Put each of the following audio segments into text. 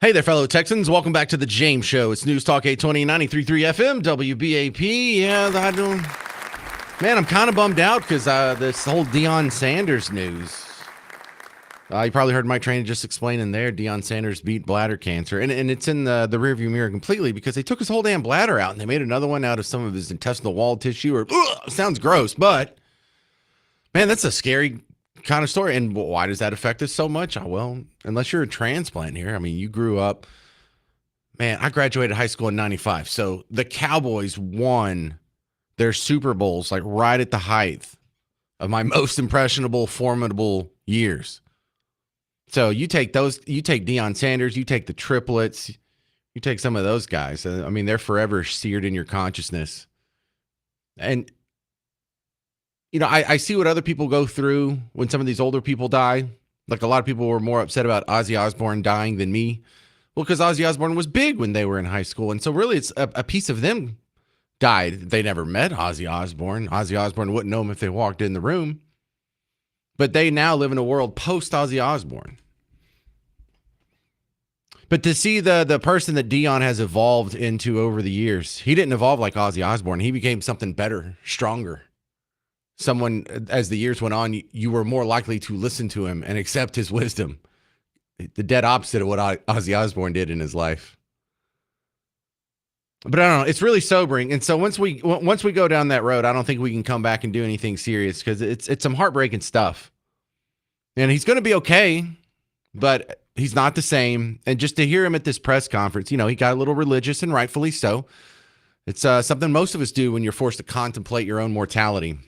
Hey there, fellow Texans. Welcome back to the James Show. It's News Talk 820, 93.3 FM, WBAP. Yeah, man, I'm kind of bummed out because this whole Deion Sanders news. You probably heard Mike Trainer just explaining there. Deion Sanders beat bladder cancer. And it's in the rearview mirror completely because they took his whole damn bladder out and they made another one out of some of his intestinal wall tissue. Sounds gross, but, man, that's a scary kind of story. And why does that affect us so much? Well, unless you're a transplant here. I mean, you grew up. Man, I graduated high school in 95. So the Cowboys won their Super Bowls like right at the height of my most impressionable, formidable years. So you take Deion Sanders, you take the triplets, you take some of those guys. I mean, they're forever seared in your consciousness. And I see what other people go through when some of these older people die. Like a lot of people were more upset about Ozzy Osbourne dying than me. Well, because Ozzy Osbourne was big when they were in high school. And so really it's a piece of them died. They never met Ozzy Osbourne. Ozzy Osbourne wouldn't know him if they walked in the room. But they now live in a world post Ozzy Osbourne. But to see the person that Deion has evolved into over the years, he didn't evolve like Ozzy Osbourne. He became something better, stronger. Someone, as the years went on, you were more likely to listen to him and accept his wisdom. The dead opposite of what Ozzy Osbourne did in his life. But I don't know. It's really sobering. And so once we go down that road, I don't think we can come back and do anything serious because it's some heartbreaking stuff. And he's going to be okay, but he's not the same. And just to hear him at this press conference, he got a little religious, and rightfully so. It's something most of us do when you're forced to contemplate your own mortality.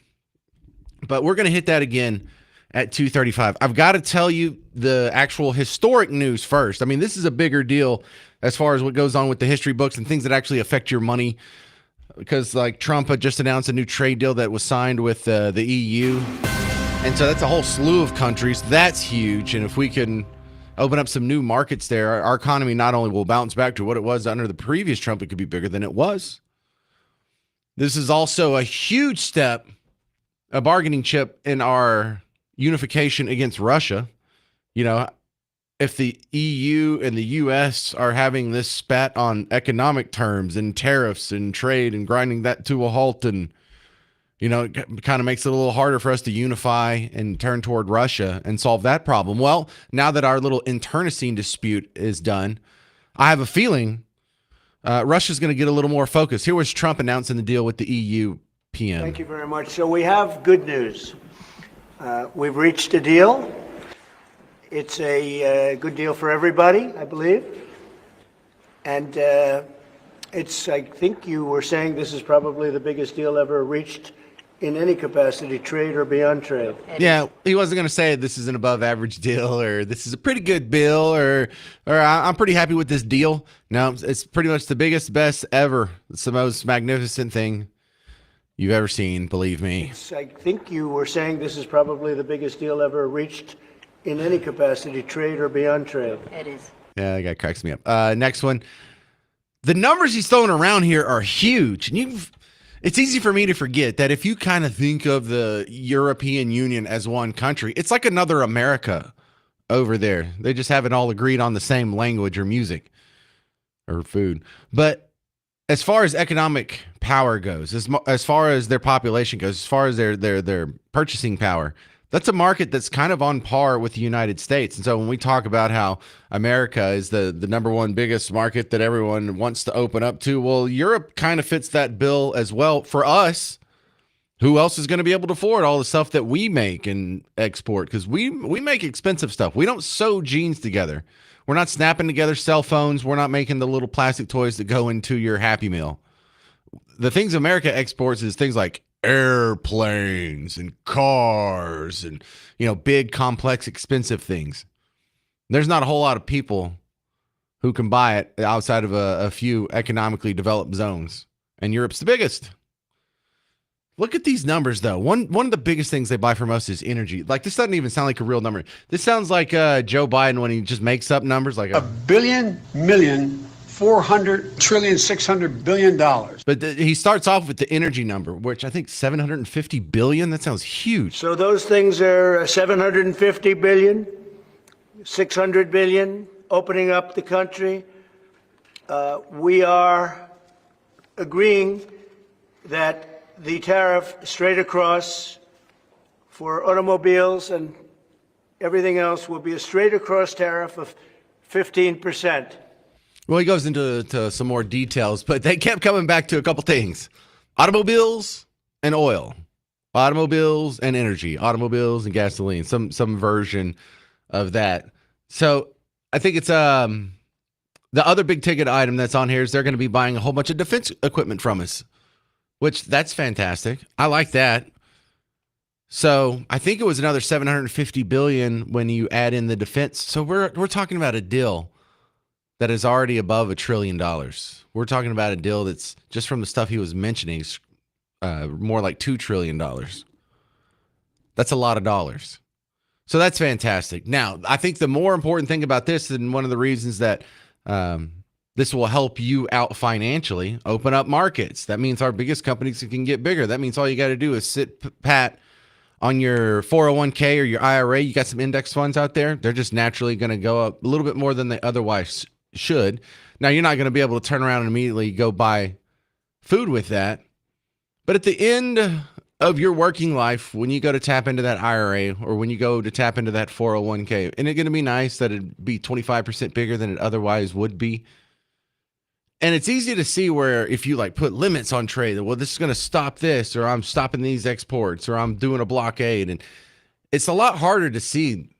But we're going to hit that again at 2:35. I've got to tell you the actual historic news first. I mean, this is a bigger deal as far as what goes on with the history books and things that actually affect your money. Because like Trump had just announced a new trade deal that was signed with the EU. And so that's a whole slew of countries. That's huge. And if we can open up some new markets there, our economy not only will bounce back to what it was under the previous Trump, it could be bigger than it was. This is also a huge step, a bargaining chip in our unification against Russia. If the EU and the US are having this spat on economic terms and tariffs and trade and grinding that to a halt, and, it kind of makes it a little harder for us to unify and turn toward Russia and solve that problem. Well, now that our little internecine dispute is done, I have a feeling Russia's going to get a little more focused. Here was Trump announcing the deal with the EU PM. Thank you very much. So we have good news. We've reached a deal. It's a good deal for everybody, I believe. And I think you were saying this is probably the biggest deal ever reached in any capacity, trade or beyond trade. Yeah, he wasn't going to say this is an above average deal or this is a pretty good bill or I'm pretty happy with this deal. No, it's pretty much the biggest, best ever. It's the most magnificent thing you've ever seen, believe me. I think you were saying this is probably the biggest deal ever reached in any capacity, trade or beyond trade. It is. Yeah, that guy cracks me up. Next one. The numbers he's throwing around here are huge. And it's easy for me to forget that if you kind of think of the European Union as one country, it's like another America over there. They just haven't all agreed on the same language or music or food. But as far as economic power goes, as far as their population goes, as far as their purchasing power, that's a market that's kind of on par with the United States. And so when we talk about how America is the number one biggest market that everyone wants to open up to, well, Europe kind of fits that bill as well. For us, who else is going to be able to afford all the stuff that we make and export? Because we make expensive stuff. We don't sew jeans together. We're not snapping together cell phones. We're not making the little plastic toys that go into your Happy Meal. The things America exports is things like airplanes and cars and, big, complex, expensive things. There's not a whole lot of people who can buy it outside of a few economically developed zones. And Europe's the biggest. Look at these numbers, though. One of the biggest things they buy from us is energy. Like, this doesn't even sound like a real number. This sounds like Joe Biden when he just makes up numbers. Like $1 billion, million, 400 trillion, $600 billion. But he starts off with the energy number, which I think 750 billion. That sounds huge. So those things are 750 billion, 600 billion, opening up the country. We are agreeing that the tariff straight across for automobiles and everything else will be a straight across tariff of 15%. Well, he goes into some more details, but they kept coming back to a couple things: automobiles and oil, automobiles and energy, automobiles and gasoline, some version of that. So I think it's the other big ticket item that's on here is they're going to be buying a whole bunch of defense equipment from us, which that's fantastic. I like that. So I think it was another 750 billion when you add in the defense. So we're talking about a deal that is already above $1 trillion. We're talking about a deal that's just from the stuff he was mentioning, more like $2 trillion. That's a lot of dollars. So that's fantastic. Now, I think the more important thing about this, and one of the reasons that this will help you out financially, open up markets. That means our biggest companies can get bigger. That means all you got to do is sit pat on your 401k or your IRA. You got some index funds out there. They're just naturally going to go up a little bit more than they otherwise should. Now, you're not going to be able to turn around and immediately go buy food with that. But at the end of your working life, when you go to tap into that IRA or when you go to tap into that 401k, isn't it going to be nice that it'd be 25% bigger than it otherwise would be? And it's easy to see where if you like put limits on trade, well, this is going to stop this, or I'm stopping these exports, or I'm doing a blockade. And it's a lot harder to see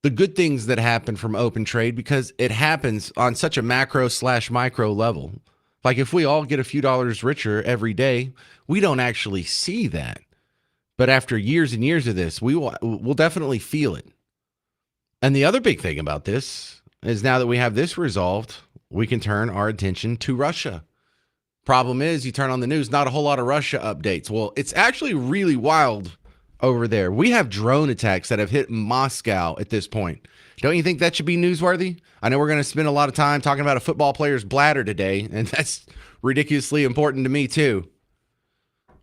the good things that happen from open trade because it happens on such a macro/micro level. Like if we all get a few dollars richer every day, we don't actually see that. But after years and years of this, we'll definitely feel it. And the other big thing about this is now that we have this resolved, we can turn our attention to Russia. Problem is, you turn on the news, not a whole lot of Russia updates. Well, it's actually really wild over there. We have drone attacks that have hit Moscow at this point. Don't you think that should be newsworthy? I know we're going to spend a lot of time talking about a football player's bladder today, and that's ridiculously important to me too.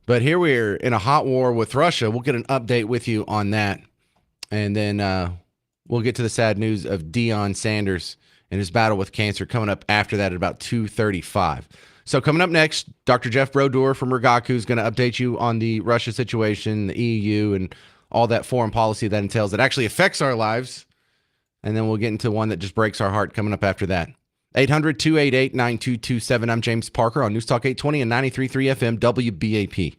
But here we're in a hot war with Russia. We'll get an update with you on that. And then we'll get to the sad news of Deion Sanders and his battle with cancer coming up after that at about 2:35. So coming up next, Dr. Jeff Brodeur from Rigaku is going to update you on the Russia situation, the EU, and all that foreign policy that entails that actually affects our lives. And then we'll get into one that just breaks our heart coming up after that. 800-288-9227. I'm James Parker on News Talk 820 and 93.3 FM WBAP.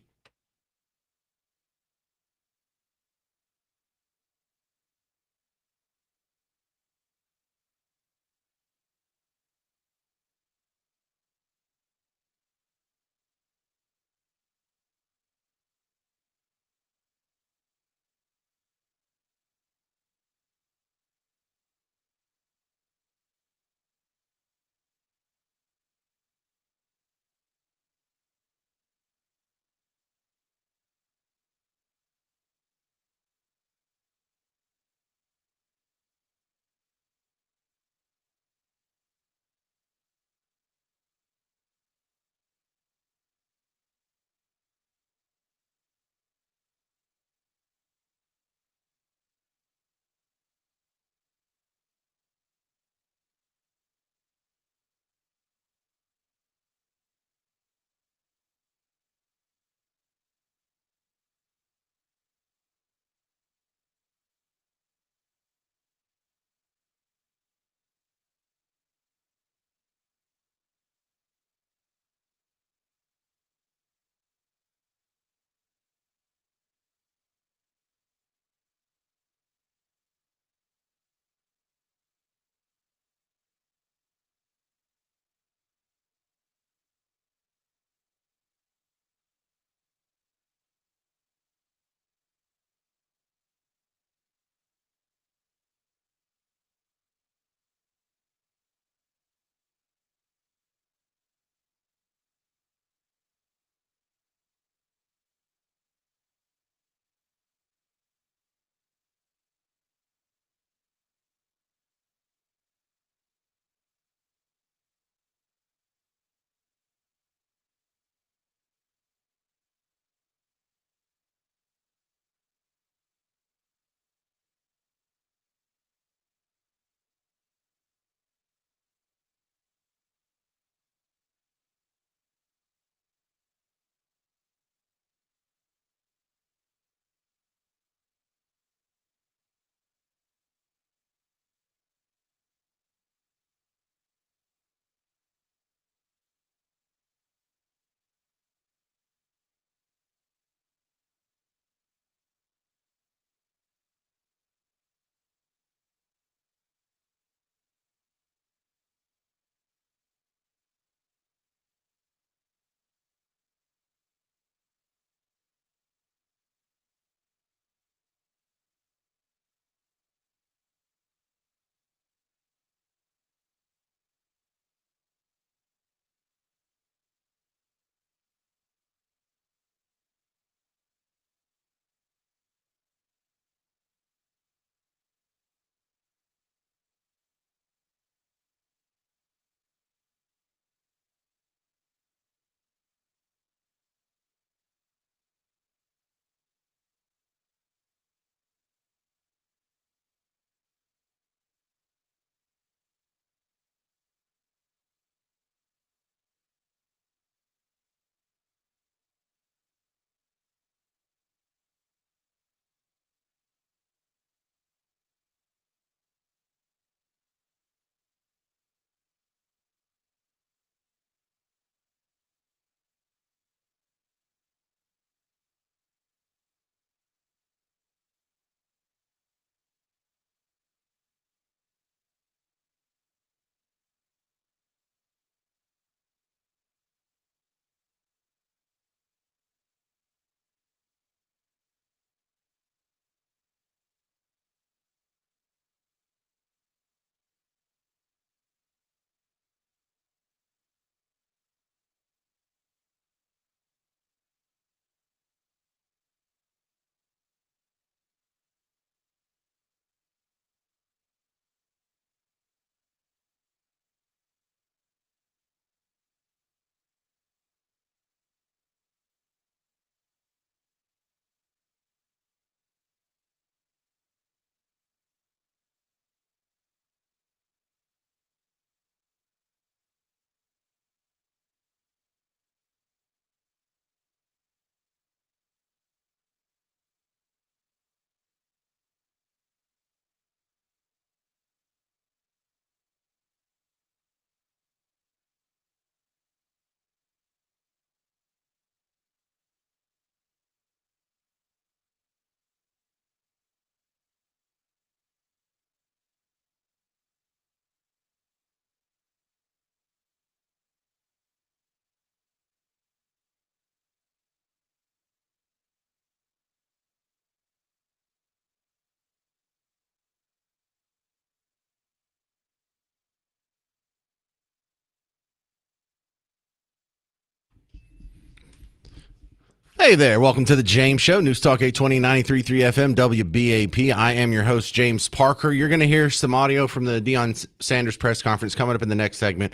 Hey there, welcome to the James Show, News Talk 820 93.3 FM, WBAP. I am your host, James Parker. You're going to hear some audio from the Deion Sanders press conference coming up in the next segment,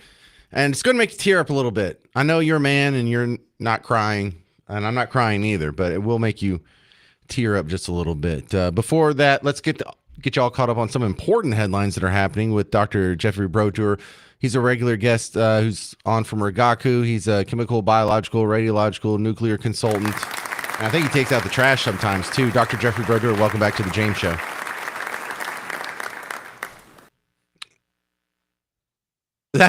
and it's going to make you tear up a little bit. I know you're a man and you're not crying, and I'm not crying either, but it will make you tear up just a little bit. Before that, let's get you all caught up on some important headlines that are happening with Dr. Jeffrey Brotour. He's a regular guest who's on from Rigaku. He's a chemical, biological, radiological, nuclear consultant. And I think he takes out the trash sometimes, too. Dr. Jeffrey Brotour, welcome back to the James Show.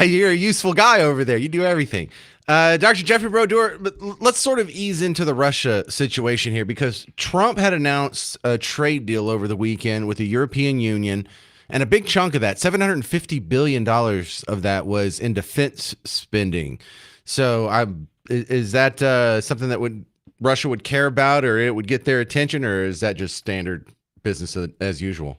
You're a useful guy over there. You do everything. Dr. Jeffrey Brotour, let's sort of ease into the Russia situation here, because Trump had announced a trade deal over the weekend with the European Union. And a big chunk of that, $750 billion of that, was in defense spending. So is that something that Russia would care about, or it would get their attention, or is that just standard business as usual?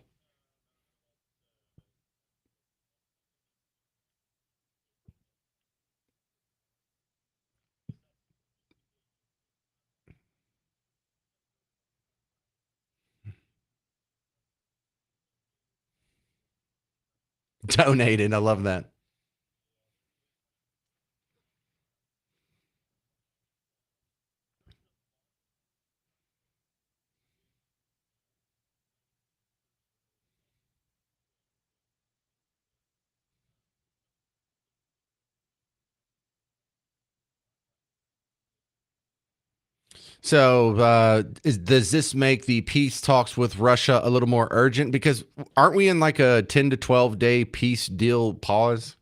Donated. I love that. So, does this make the peace talks with Russia a little more urgent? Because aren't we in like a 10 to 12-day peace deal pause?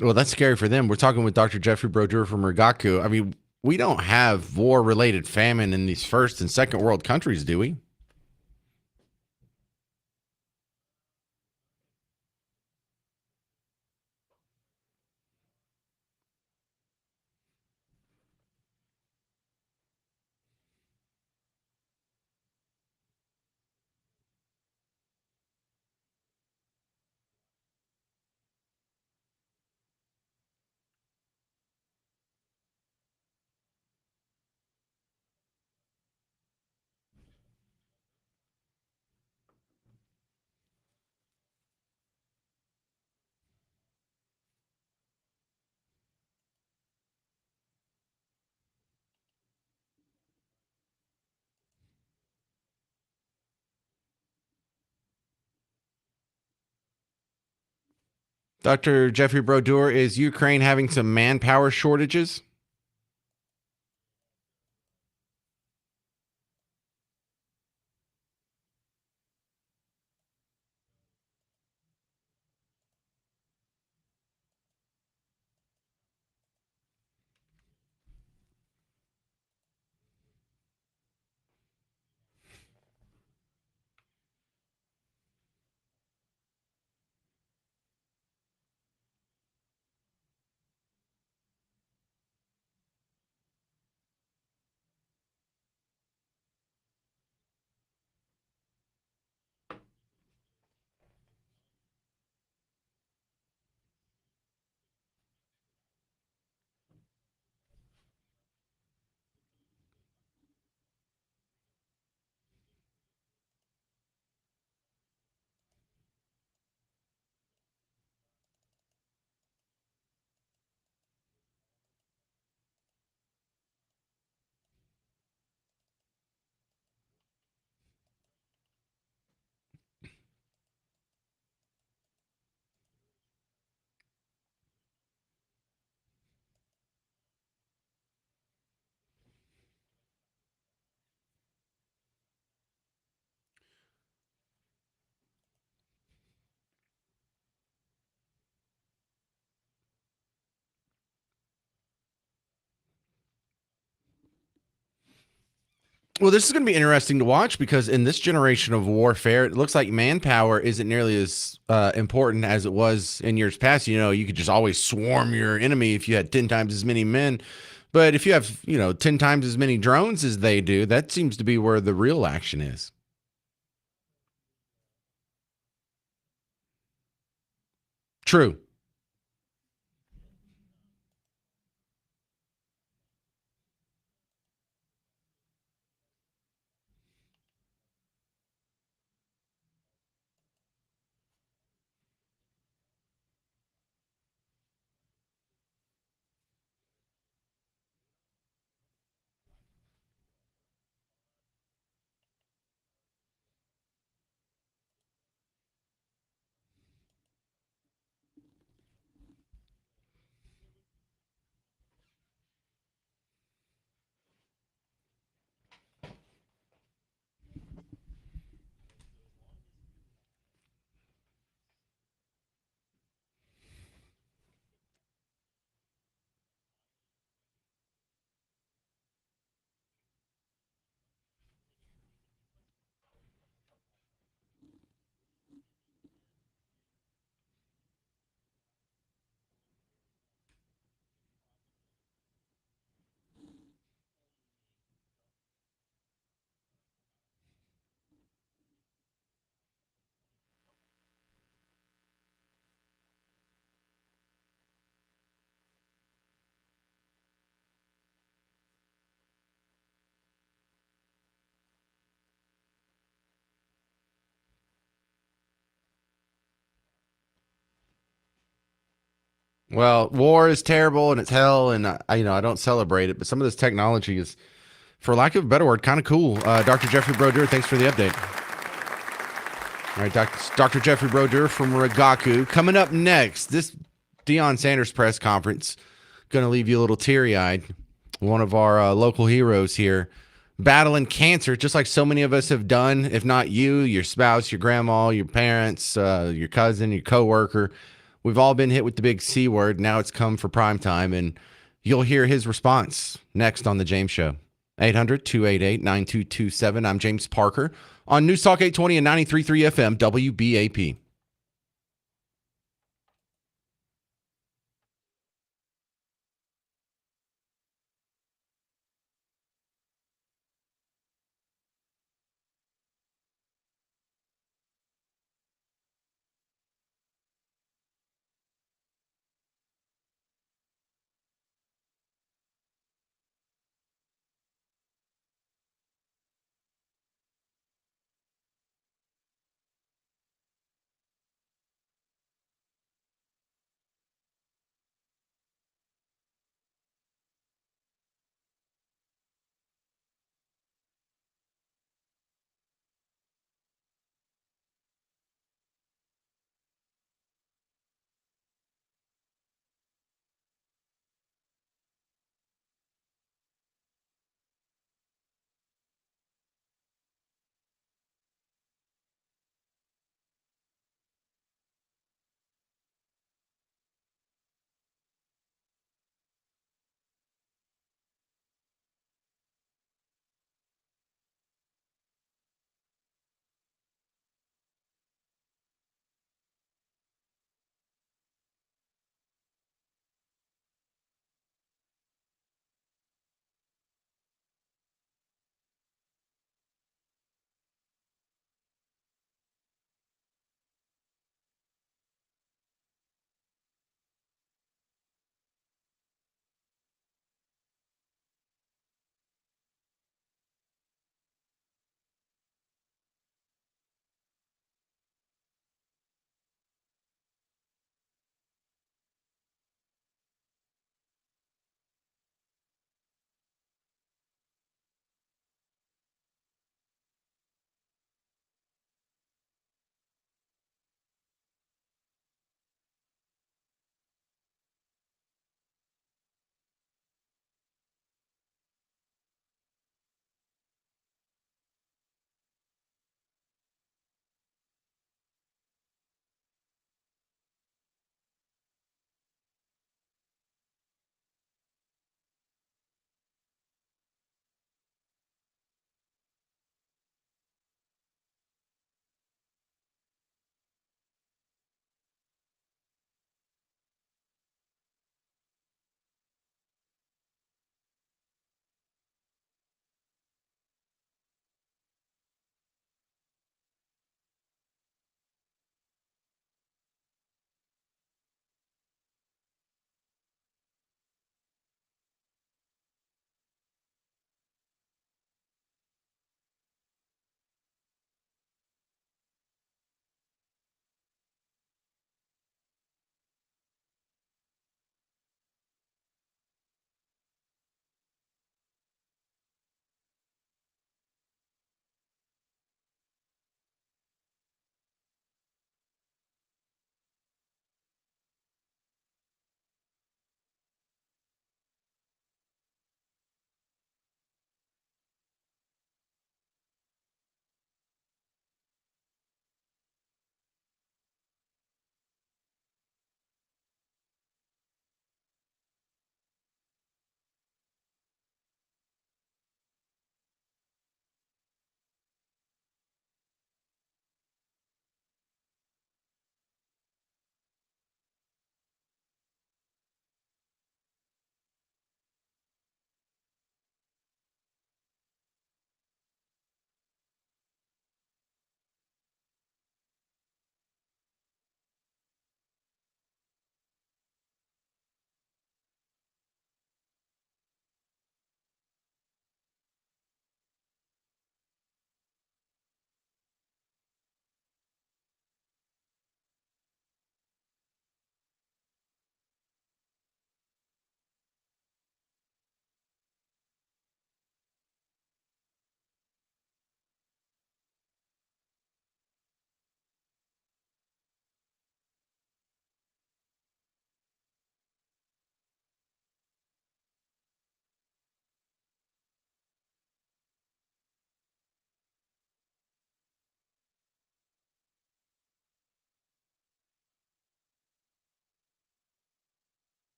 Well, that's scary for them. We're talking with Dr. Jeffrey Brodeur from Rigaku. I mean, we don't have war-related famine in these first and second world countries, do we? Dr. Jeffrey Brodeur, is Ukraine having some manpower shortages? Well, this is going to be interesting to watch because in this generation of warfare, it looks like manpower isn't nearly as important as it was in years past. You know, you could just always swarm your enemy if you had 10 times as many men. But if you have, 10 times as many drones as they do, that seems to be where the real action is. True. Well, war is terrible and it's hell, and I don't celebrate it. But some of this technology is, for lack of a better word, kind of cool. Dr. Jeffrey Broder, thanks for the update. All right, Dr. Jeffrey Broder from Rigaku. Coming up next, this Deion Sanders press conference, going to leave you a little teary-eyed. One of our local heroes here, battling cancer, just like so many of us have done. If not you, your spouse, your grandma, your parents, your cousin, your coworker. We've all been hit with the big C word. Now it's come for prime time, and you'll hear his response next on The James Show. 800-288-9227. I'm James Parker on News Talk 820 and 93.3 FM, WBAP.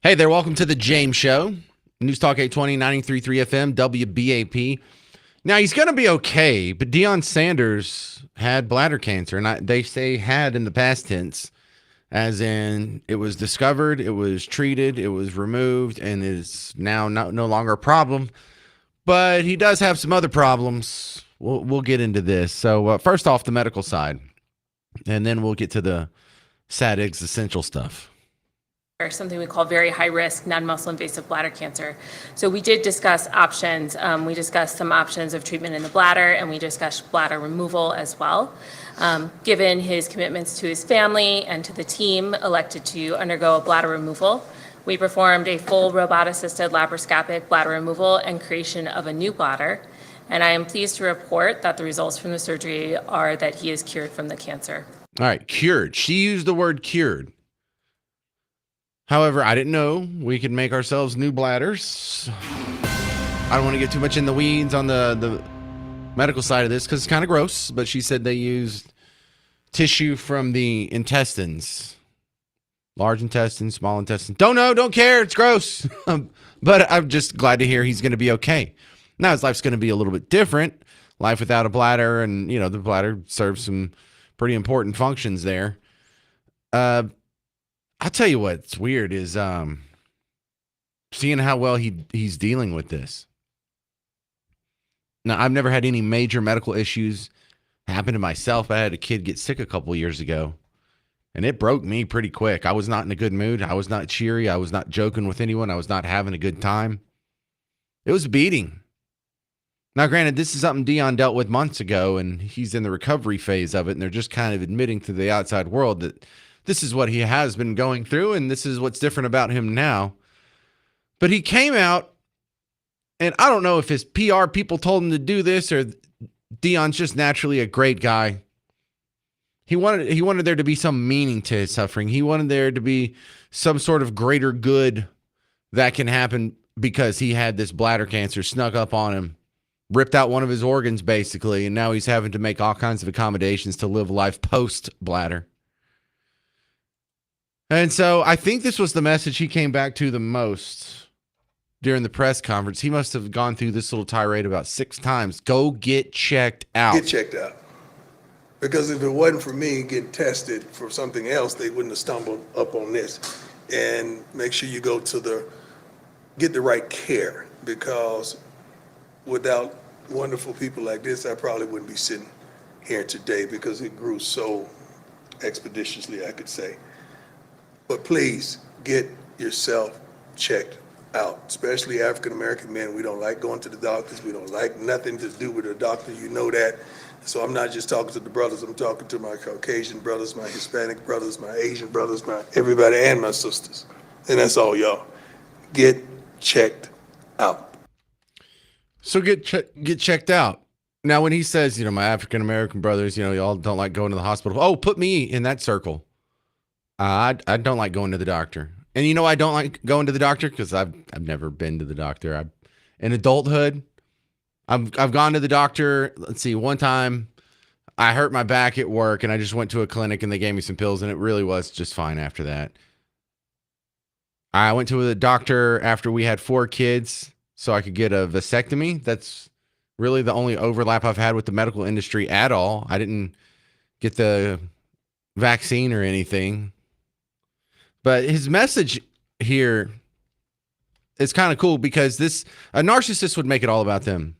Hey there, welcome to the James Show. News Talk 820, 93.3 FM, WBAP. Now, he's going to be okay, but Deion Sanders had bladder cancer, and they say had in the past tense, as in it was discovered, it was treated, it was removed, and is now no longer a problem. But he does have some other problems. We'll get into this. So first off, the medical side, and then we'll get to the sad existential stuff. Or something we call very high risk non-muscle invasive bladder cancer. So we did discuss options. We discussed some options of treatment in the bladder, and we discussed bladder removal as well. Given his commitments to his family and to the team, elected to undergo a bladder removal. We performed a full robot-assisted laparoscopic bladder removal and creation of a new bladder. And I am pleased to report that the results from the surgery are that he is cured from the cancer. All right, cured. She used the word cured. However, I didn't know we could make ourselves new bladders. I don't want to get too much in the weeds on the medical side of this because it's kind of gross, but she said they used tissue from the intestines. Large intestine, small intestine. Don't know, don't care, it's gross. But I'm just glad to hear he's going to be okay. Now his life's going to be a little bit different. Life without a bladder, and, you know, the bladder serves some pretty important functions there. I'll tell you what's weird is seeing how well he's dealing with this. Now, I've never had any major medical issues happen to myself. I had a kid get sick a couple years ago, and it broke me pretty quick. I was not in a good mood. I was not cheery. I was not joking with anyone. I was not having a good time. It was a beating. Now, granted, this is something Deion dealt with months ago, and he's in the recovery phase of it, and they're just kind of admitting to the outside world that this is what he has been going through, and this is what's different about him now. But he came out, and I don't know if his PR people told him to do this or Deion's just naturally a great guy. He wanted there to be some meaning to his suffering. He wanted there to be some sort of greater good that can happen because he had this bladder cancer snuck up on him, ripped out one of his organs basically, and now he's having to make all kinds of accommodations to live life post-bladder. And so I think this was the message he came back to the most during the press conference. He must have gone through this little tirade about 6 times. Go get checked out. Get checked out. Because if it wasn't for me getting tested for something else, they wouldn't have stumbled up on this. And make sure you go to get the right care, because without wonderful people like this, I probably wouldn't be sitting here today, because it grew so expeditiously, I could say. But please get yourself checked out, especially African-American men. We don't like going to the doctors. We don't like nothing to do with a doctor. You know that. So I'm not just talking to the brothers. I'm talking to my Caucasian brothers, my Hispanic brothers, my Asian brothers, my everybody, and my sisters. And that's all, y'all. Get checked out. So get checked out. Now, when he says, you know, my African-American brothers, you know, y'all don't like going to the hospital. Oh, put me in that circle. I don't like going to the doctor. And you know I don't like going to the doctor because I've never been to the doctor. In adulthood, I've gone to the doctor. Let's see, one time I hurt my back at work and I just went to a clinic and they gave me some pills and it really was just fine after that. I went to the doctor after we had 4 kids so I could get a vasectomy. That's really the only overlap I've had with the medical industry at all. I didn't get the vaccine or anything. But his message here is kind of cool because a narcissist would make it all about them.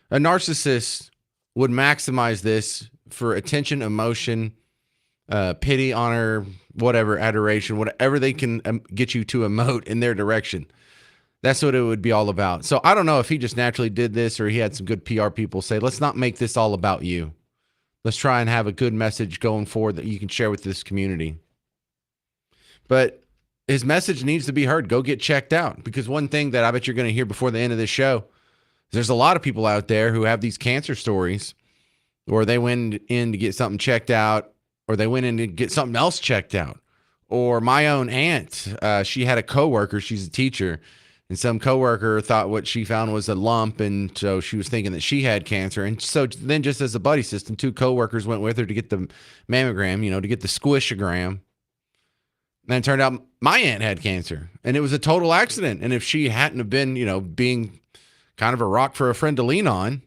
A narcissist would maximize this for attention, emotion, pity, honor, whatever, adoration, whatever they can get you to emote in their direction. That's what it would be all about. So I don't know if he just naturally did this or he had some good PR people say, let's not make this all about you. Let's try and have a good message going forward that you can share with this community. But his message needs to be heard. Go get checked out. Because one thing that I bet you're going to hear before the end of this show is there's a lot of people out there who have these cancer stories, or they went in to get something checked out, or they went in to get something else checked out. Or my own aunt, she had a coworker. She's a teacher. And some coworker thought what she found was a lump, and so she was thinking that she had cancer. And so then just as a buddy system, 2 coworkers went with her to get the mammogram, you know, to get the squishogram. And it turned out my aunt had cancer, and it was a total accident. And if she hadn't have been, being kind of a rock for a friend to lean on,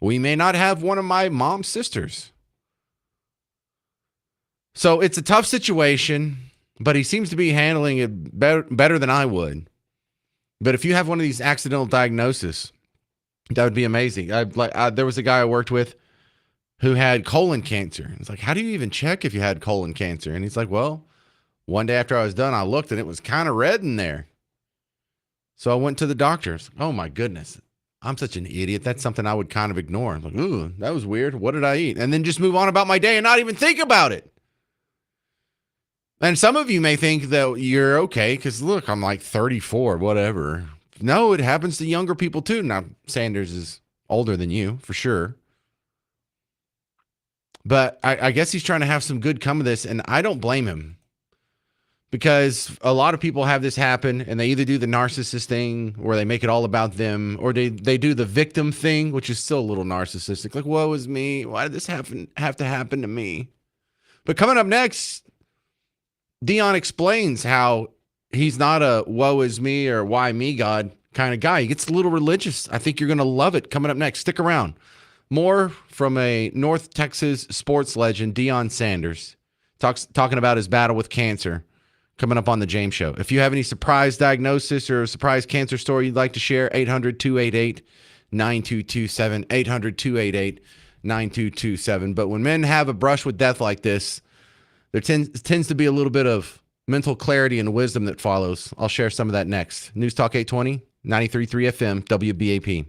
we may not have one of my mom's sisters. So it's a tough situation, but he seems to be handling it better than I would. But if you have one of these accidental diagnoses, that would be amazing. There was a guy I worked with who had colon cancer. It's like, how do you even check if you had colon cancer? And he's like, well, one day after I was done, I looked and it was kind of red in there. So I went to the doctors. Oh my goodness. I'm such an idiot. That's something I would kind of ignore. I'm like, ooh, that was weird. What did I eat? And then just move on about my day and not even think about it. And some of you may think that you're okay because look, I'm like 34, whatever. No, it happens to younger people too. Now, Sanders is older than you for sure. But I guess he's trying to have some good come of this, and I don't blame him. Because a lot of people have this happen and they either do the narcissist thing where they make it all about them, or they do the victim thing, which is still a little narcissistic. Like, woe is me. Why did this have to happen to me? But coming up next, Deion explains how he's not a woe is me or why me God kind of guy. He gets a little religious. I think you're going to love it. Coming up next, stick around. More from a North Texas sports legend, Deion Sanders, talking about his battle with cancer. Coming up on the James Show. If you have any surprise diagnosis or a surprise cancer story you'd like to share, 800-288-9227, 800-288-9227. But when men have a brush with death like this, there tends to be a little bit of mental clarity and wisdom that follows. I'll share some of that next. News Talk 820, 93.3 FM, WBAP.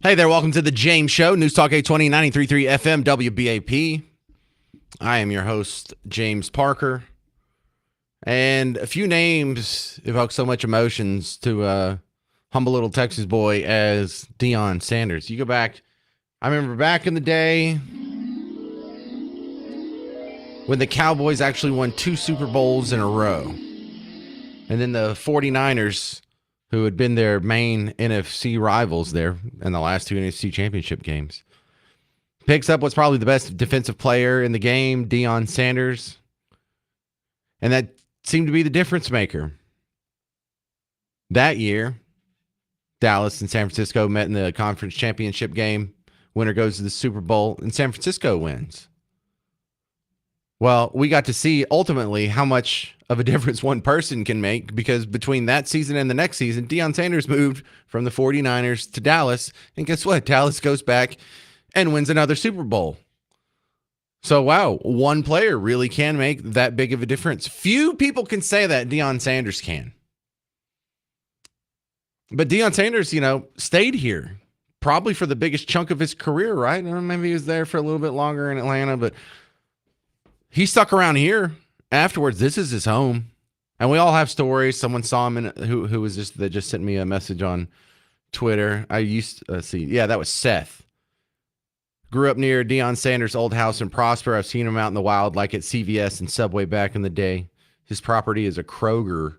Hey there, welcome to the James Show, News Talk 820, 93.3 FM, WBAP. I am your host, James Parker. And a few names evoke so much emotions to a humble little Texas boy as Deion Sanders. You go back, I remember back in the day when the Cowboys actually won 2 Super Bowls in a row. And then the 49ers, who had been their main NFC rivals there in the last 2 NFC championship games, picks up what's probably the best defensive player in the game, Deion Sanders. And that seemed to be the difference maker. That year, Dallas and San Francisco met in the conference championship game. Winner goes to the Super Bowl, and San Francisco wins. Well, we got to see ultimately how much of a difference one person can make, because between that season and the next season, Deion Sanders moved from the 49ers to Dallas. And guess what? Dallas goes back and wins another Super Bowl. So, wow, one player really can make that big of a difference. Few people can say that. Deion Sanders can. But Deion Sanders, stayed here probably for the biggest chunk of his career, right? Maybe he was there for a little bit longer in Atlanta, but he stuck around here afterwards. This is his home. And we all have stories. Someone saw him who was that just sent me a message on Twitter. I used to see. Yeah, that was Seth. Grew up near Deion Sanders' old house in Prosper. I've seen him out in the wild, like at CVS and Subway back in the day. His property is a Kroger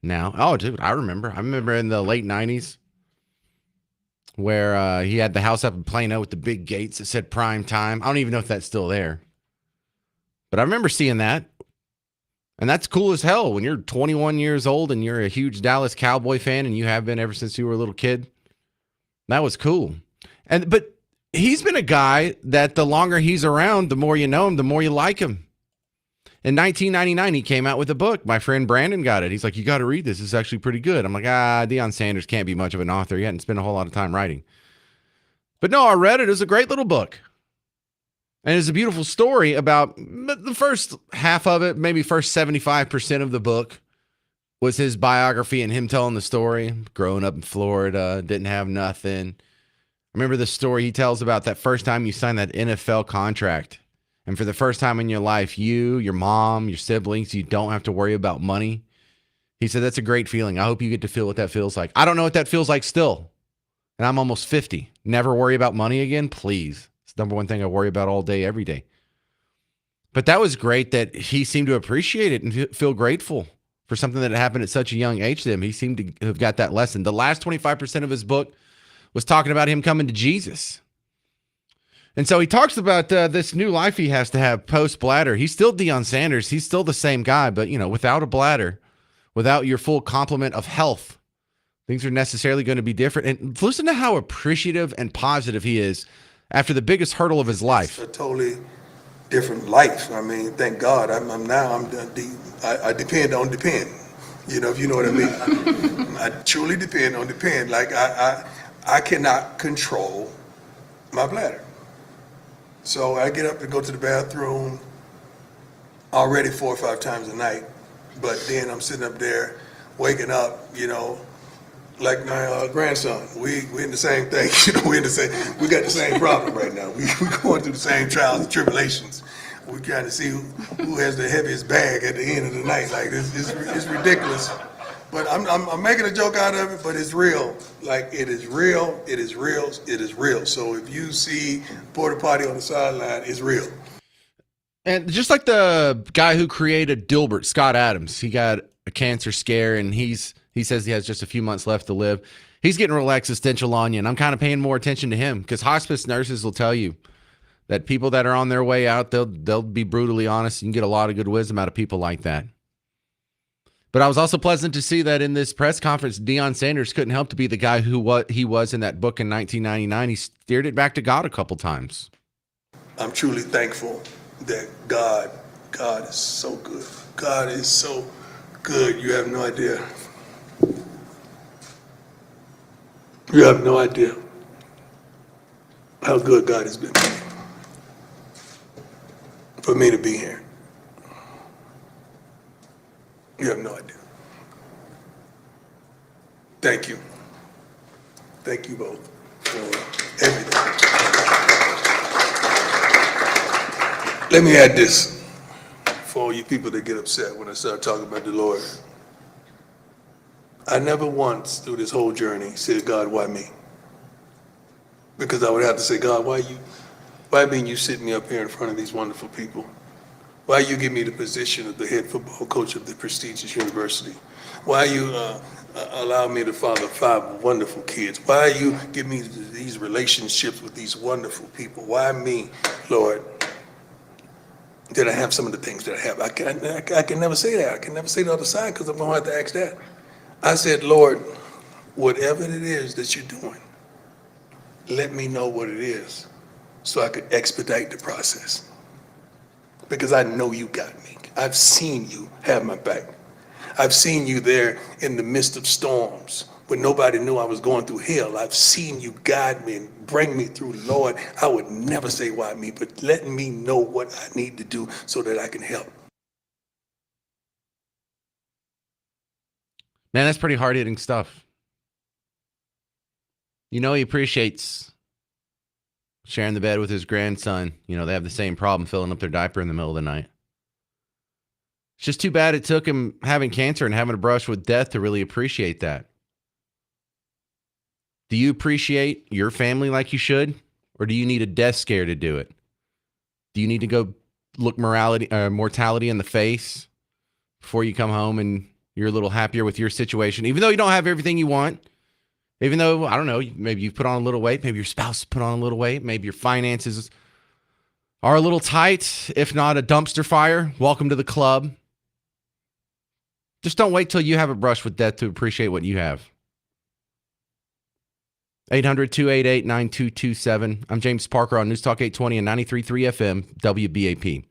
now. Oh, dude, I remember. I remember in the late 90s where he had the house up in Plano with the big gates that said prime time. I don't even know if that's still there. But I remember seeing that. And that's cool as hell when you're 21 years old and you're a huge Dallas Cowboy fan, and you have been ever since you were a little kid. That was cool. But he's been a guy that the longer he's around, the more you know him, the more you like him. In 1999, he came out with a book. My friend Brandon got it. He's like, you got to read this. It's actually pretty good. I'm like, Deion Sanders can't be much of an author. He hadn't spent a whole lot of time writing. But no, I read it. It was a great little book. And it's a beautiful story about the first half of it, maybe first 75% of the book was his biography and him telling the story. Growing up in Florida, didn't have nothing. I remember the story he tells about that first time you signed that NFL contract. And for the first time in your life, you, your mom, your siblings, you don't have to worry about money. He said, that's a great feeling. I hope you get to feel what that feels like. I don't know what that feels like still. And I'm almost 50. Never worry about money again, please. It's the number one thing I worry about all day, every day. But that was great that he seemed to appreciate it and feel grateful for something that happened at such a young age to him. He seemed to have got that lesson. The last 25% of his book was talking about him coming to Jesus. And so he talks about this new life he has to have post-bladder. He's still Deion Sanders. He's still the same guy, but, without a bladder, without your full complement of health, things are necessarily going to be different. And listen to how appreciative and positive he is after the biggest hurdle of his life. It's a totally different life. I mean, thank God. I depend on depend. If you know what I mean. I truly depend on depend. Like I cannot control my bladder. So I get up and go to the bathroom already 4 or 5 times a night. But then I'm sitting up there waking up, like my grandson. We in the same thing. We got the same problem right now. We going through the same trials and tribulations. We're trying to see who has the heaviest bag at the end of the night. Like it's ridiculous. But I'm making a joke out of it, but it's real. Like it is real, it is real, it is real. So if you see porta potty on the sideline, it's real. And just like the guy who created Dilbert, Scott Adams, he got a cancer scare and he says he has just a few months left to live. He's getting real existential on you, and I'm kind of paying more attention to him because hospice nurses will tell you that people that are on their way out, they'll be brutally honest. You can get a lot of good wisdom out of people like that. But I was also pleasant to see that in this press conference, Deion Sanders couldn't help to be the guy who he was in that book in 1999. He steered it back to God a couple times. I'm truly thankful that God is so good. God is so good. You have no idea. You have no idea how good God has been to me. For me to be here. You have no idea. Thank you. Thank you both for Let me add this for all you people that get upset when I start talking about the Lord. I never once through this whole journey said, God, why me? Because I would have to say, God, why being you sitting me up here in front of these wonderful people? Why you give me the position of the head football coach of the prestigious university? Why you allow me to father 5 wonderful kids? Why you give me these relationships with these wonderful people? Why me, Lord? Did I have some of the things that I have? I can never say that. I can never say the other side because I'm going to have to ask that. I said, Lord, whatever it is that you're doing, let me know what it is so I could expedite the process. Because I know you got me. I've seen you have my back. I've seen you there in the midst of storms when nobody knew I was going through hell. I've seen you guide me and bring me through. Lord, I would never say why me, but let me know what I need to do so that I can help. Man, that's pretty hard hitting stuff. You know, he appreciates sharing the bed with his grandson. You know, they have the same problem filling up their diaper in the middle of the night. It's just too bad it took him having cancer and having to brush with death to really appreciate that. Do you appreciate your family like you should? Or do you need a death scare to do it? Do you need to go look mortality in the face before you come home and you're a little happier with your situation? Even though you don't have everything you want, even though, I don't know, maybe you've put on a little weight, maybe your spouse put on a little weight, maybe your finances are a little tight, if not a dumpster fire. Welcome to the club. Just don't wait till you have a brush with death to appreciate what you have. 800-288-9227. I'm James Parker on News Talk 820 and 93.3 FM, WBAP.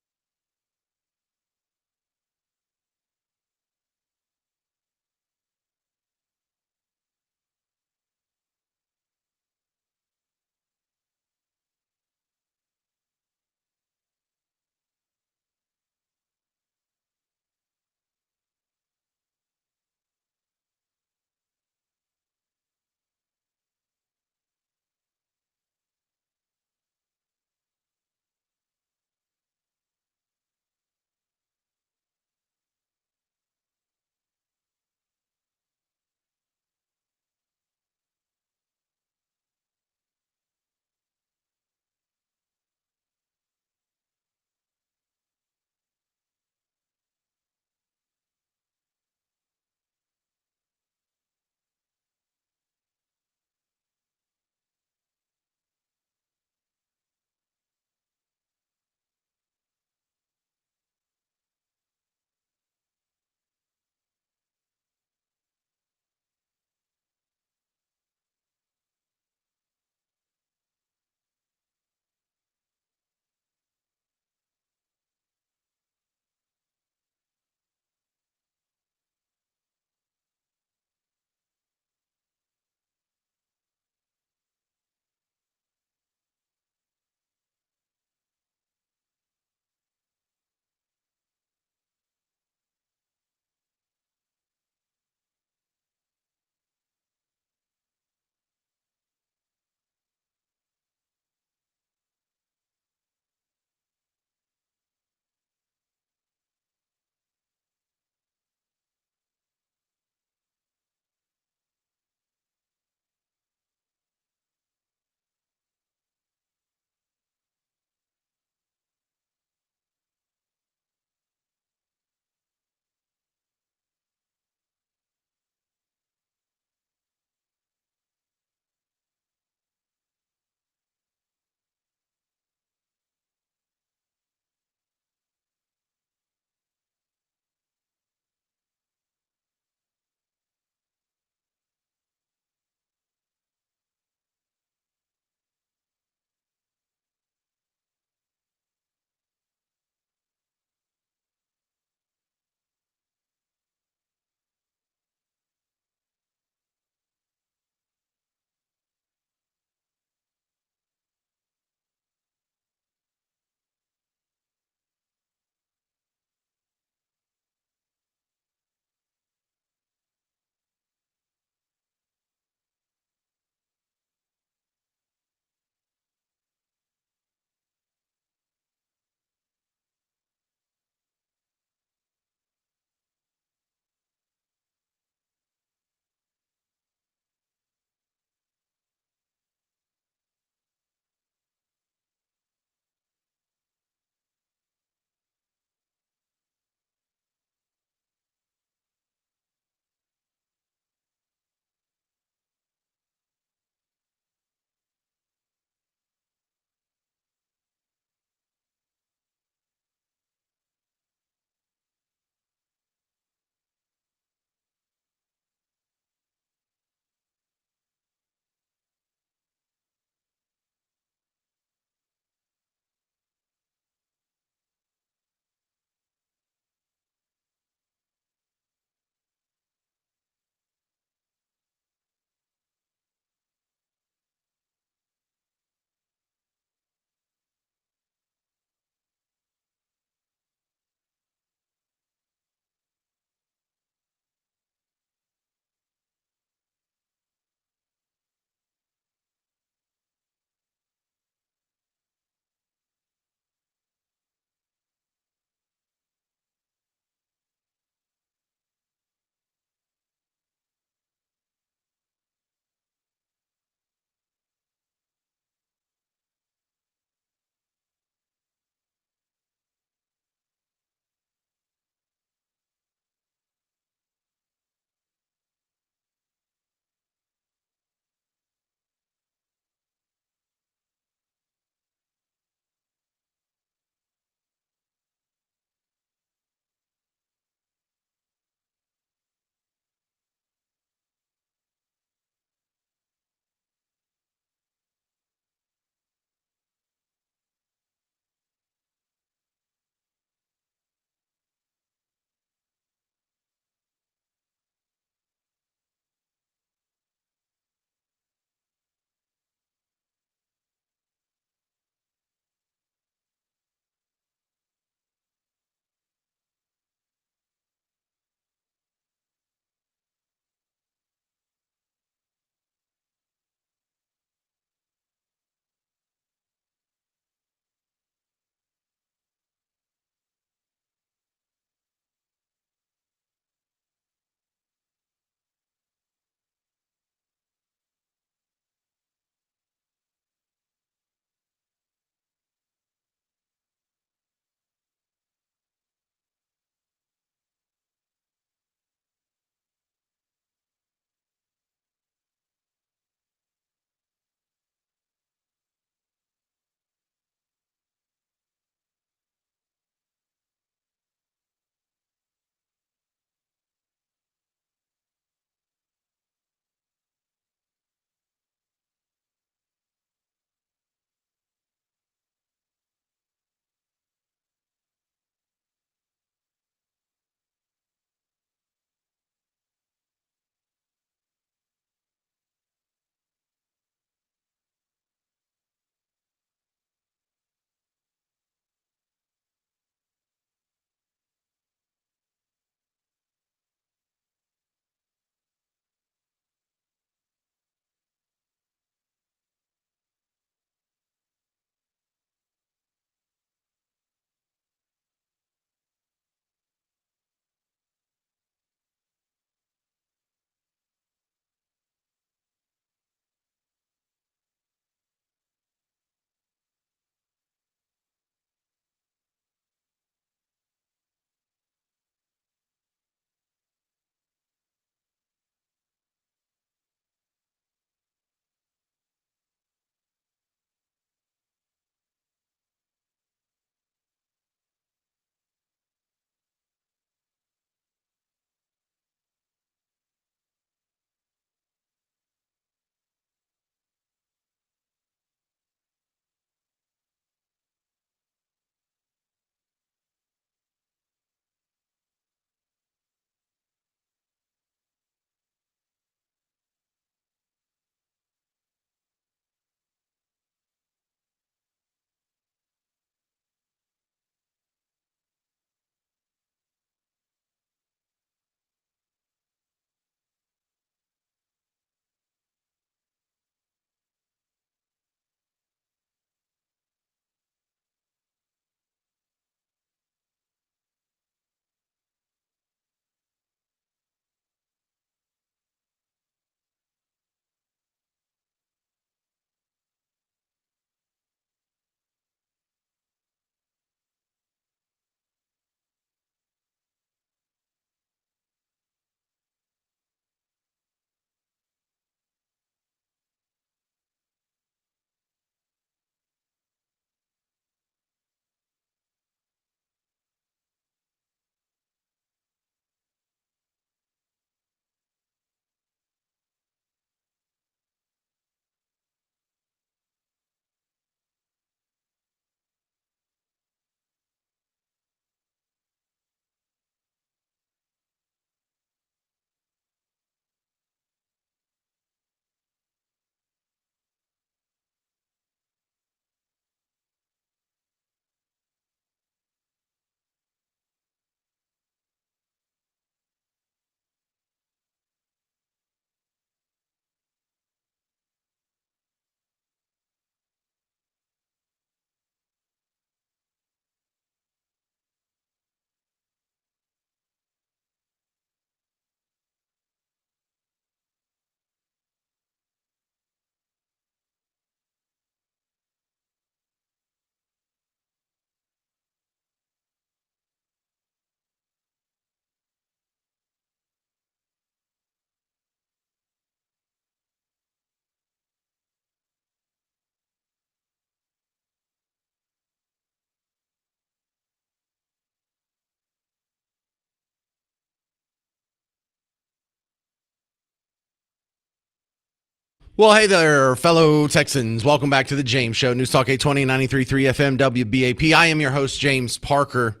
Well, hey there, fellow Texans. Welcome back to the James Show. News Talk 820, 93.3 FM, WBAP. I am your host, James Parker.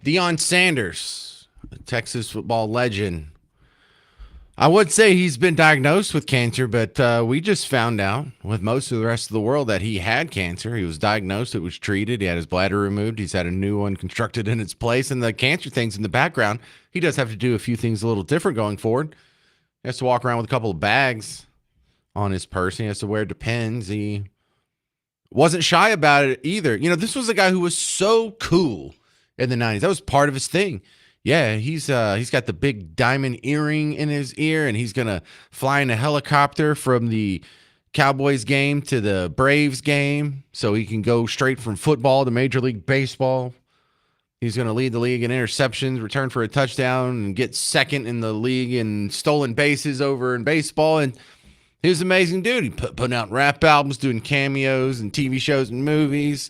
Deion Sanders, the Texas football legend. I would say he's been diagnosed with cancer, but we just found out with most of the rest of the world that he had cancer. He was diagnosed, it was treated, he had his bladder removed, he's had a new one constructed in its place, and the cancer thing's in the background. He does have to do a few things a little different going forward. He has to walk around with a couple of bags on his person. He has to wear Depends. He wasn't shy about it either. You know, this was a guy who was so cool in the 90s. That was part of his thing. Yeah, he's got the big diamond earring in his ear, and he's gonna fly in a helicopter from the Cowboys game to the Braves game so he can go straight from football to Major League Baseball. He's going to lead the league in interceptions, return for a touchdown, and get second in the league in stolen bases over in baseball. And he was an amazing dude. He putting out rap albums, doing cameos and TV shows and movies.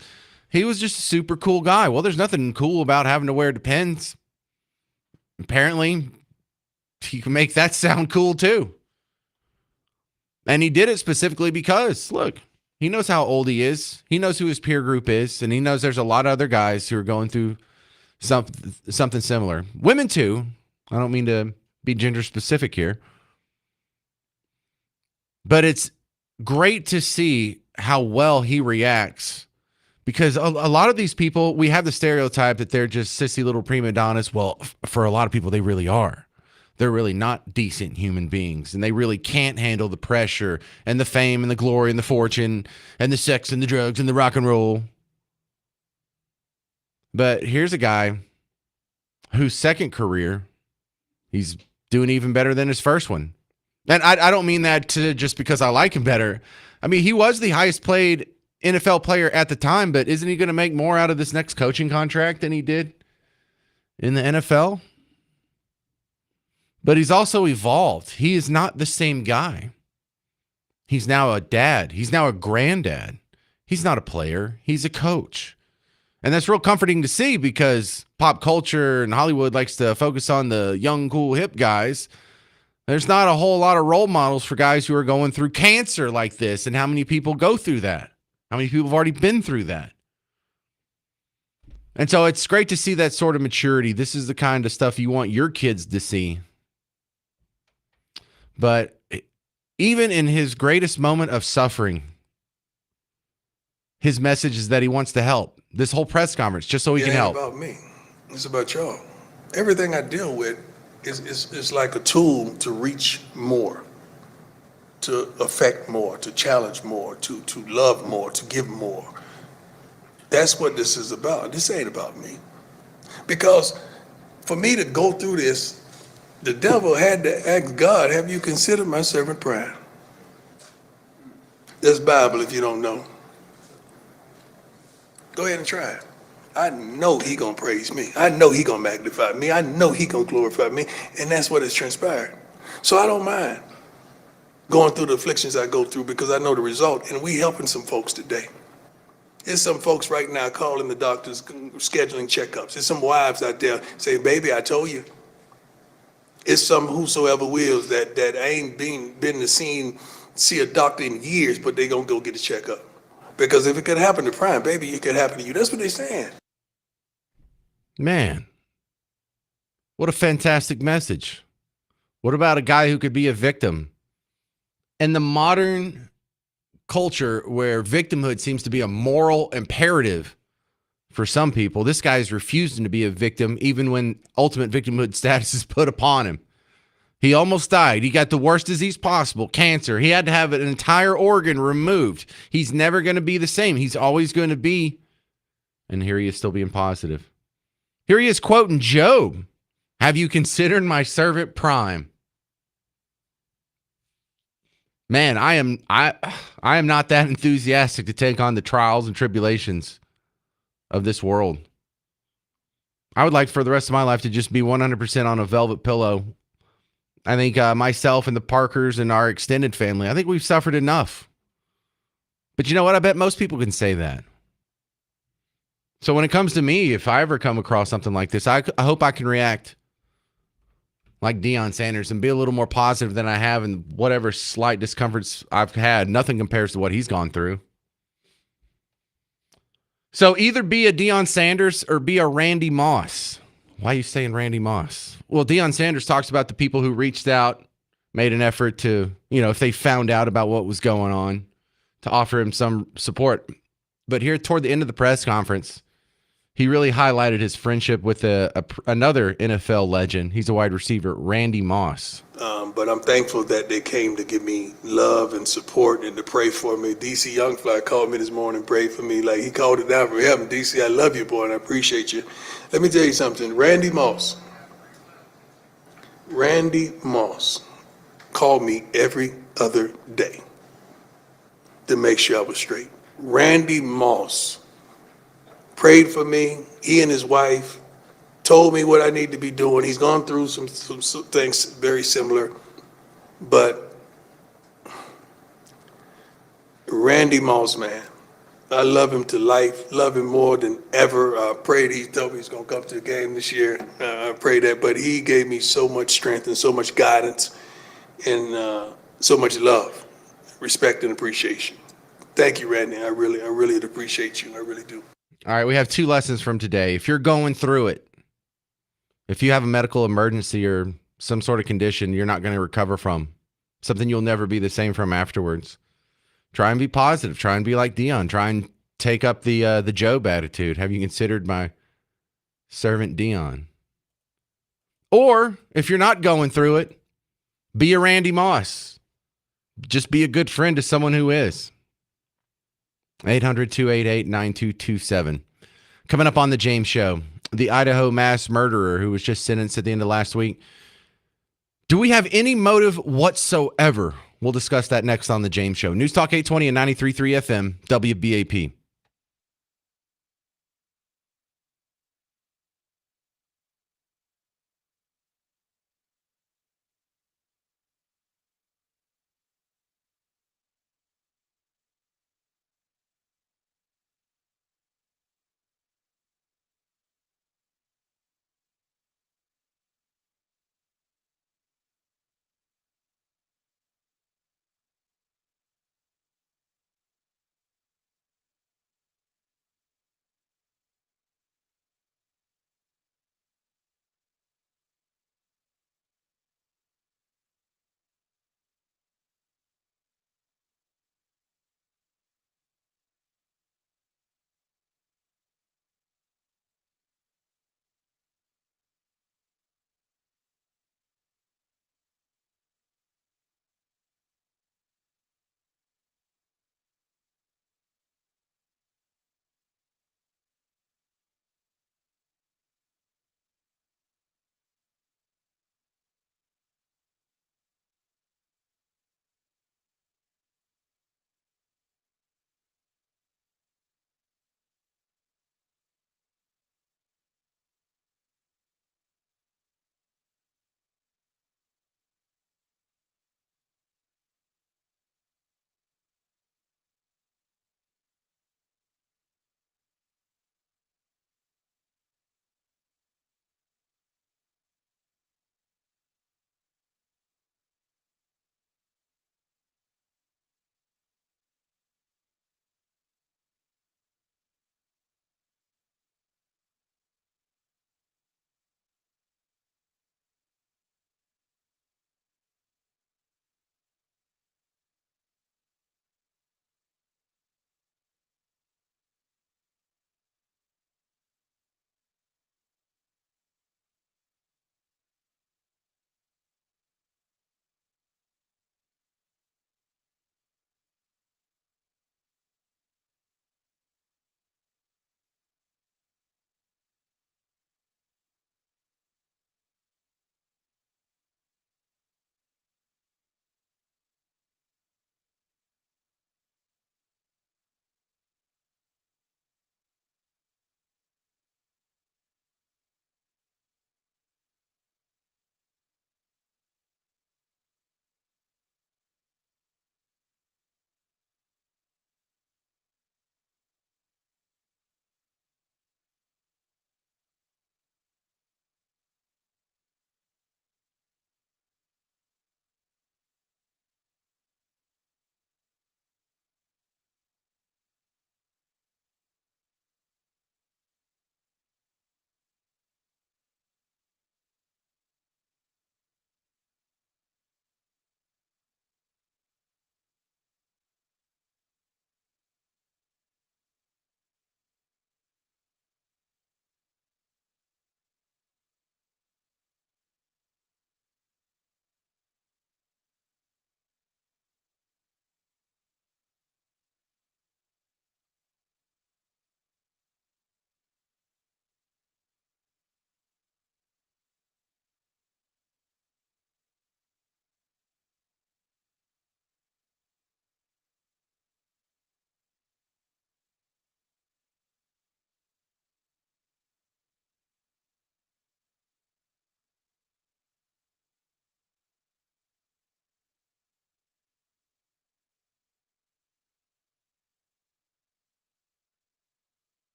He was just a super cool guy. Well, there's nothing cool about having to wear Depends. Apparently, he can make that sound cool too. And he did it specifically because, look, he knows how old he is. He knows who his peer group is. And he knows there's a lot of other guys who are going through something similar. Women too. I don't mean to be gender specific here. But it's great to see how well he reacts, because a lot of these people, we have the stereotype that they're just sissy little prima donnas. Well, for a lot of people, they really are. They're really not decent human beings, and they really can't handle the pressure and the fame and the glory and the fortune and the sex and the drugs and the rock and roll. But here's a guy whose second career, he's doing even better than his first one. And I don't mean that just because I like him better. I mean, he was the highest paid NFL player at the time, but isn't he going to make more out of this next coaching contract than he did in the NFL? But he's also evolved. He is not the same guy. He's now a dad. He's now a granddad. He's not a player. He's a coach. And that's real comforting to see, because pop culture and Hollywood likes to focus on the young, cool, hip guys. There's not a whole lot of role models for guys who are going through cancer like this, and how many people go through that. How many people have already been through that? And so it's great to see that sort of maturity. This is the kind of stuff you want your kids to see. But even in his greatest moment of suffering, his message is that he wants to help. This whole press conference, just so he can help. It ain't about me. It's about y'all. Everything I deal with is like a tool to reach more, to affect more, to challenge more, to love more, to give more. That's what this is about. This ain't about me. Because for me to go through this, the devil had to ask God, have you considered my servant prayer? That's Bible if you don't know. Go ahead and try it. I know he gonna praise me. I know he gonna magnify me. I know he gonna glorify me. And that's what has transpired. So I don't mind going through the afflictions I go through, because I know the result. And we helping some folks today. There's some folks right now calling the doctors, scheduling checkups. There's some wives out there saying, baby, I told you. It's some whosoever wills that ain't been to see a doctor in years, but they gonna go get a checkup. Because if it could happen to Prime, baby, it could happen to you. That's what they're saying. Man, what a fantastic message. What about a guy who could be a victim? In the modern culture where victimhood seems to be a moral imperative for some people, this guy is refusing to be a victim even when ultimate victimhood status is put upon him. He almost died. He got the worst disease possible, cancer. He had to have an entire organ removed. He's never going to be the same. He's always going to be, and here he is still being positive. Here he is quoting Job. Have you considered my servant Prime? Man, I am not that enthusiastic to take on the trials and tribulations of this world. I would like for the rest of my life to just be 100% on a velvet pillow. I think myself and the Parkers and our extended family, I think we've suffered enough. But you know what? I bet most people can say that. So when it comes to me, if I ever come across something like this, I hope I can react like Deion Sanders and be a little more positive than I have, and whatever slight discomforts I've had, nothing compares to what he's gone through. So either be a Deion Sanders or be a Randy Moss. Why are you saying Randy Moss? Well, Deion Sanders talks about the people who reached out, made an effort to, if they found out about what was going on, to offer him some support. But here toward the end of the press conference, he really highlighted his friendship with another NFL legend. He's a wide receiver, Randy Moss. But I'm thankful that they came to give me love and support and to pray for me. DC Youngfly called me this morning, prayed for me. Like, he called it down for heaven. DC, I love you, boy, and I appreciate you. Let me tell you something. Randy Moss called me every other day to make sure I was straight. Randy Moss prayed for me. He and his wife told me what I need to be doing. He's gone through some things very similar. But Randy Moss, man, I love him to life, love him more than ever. I prayed, he told me he's going to come to the game this year. I pray that, but he gave me so much strength and so much guidance and so much love, respect, and appreciation. Thank you, Randy. I really appreciate you. I really do. All right, we have 2 lessons from today. If you're going through it, if you have a medical emergency or some sort of condition you're not going to recover from, something you'll never be the same from afterwards, try and be positive. Try and be like Deion. Try and take up the Job attitude. Have you considered my servant Deion? Or if you're not going through it, be a Randy Moss. Just be a good friend to someone who is. 800-288-9227. Coming up on the James Show, the Idaho mass murderer who was just sentenced at the end of last week. Do we have any motive whatsoever? We'll discuss that next on the James Show. News Talk 820 and 93.3 FM, WBAP.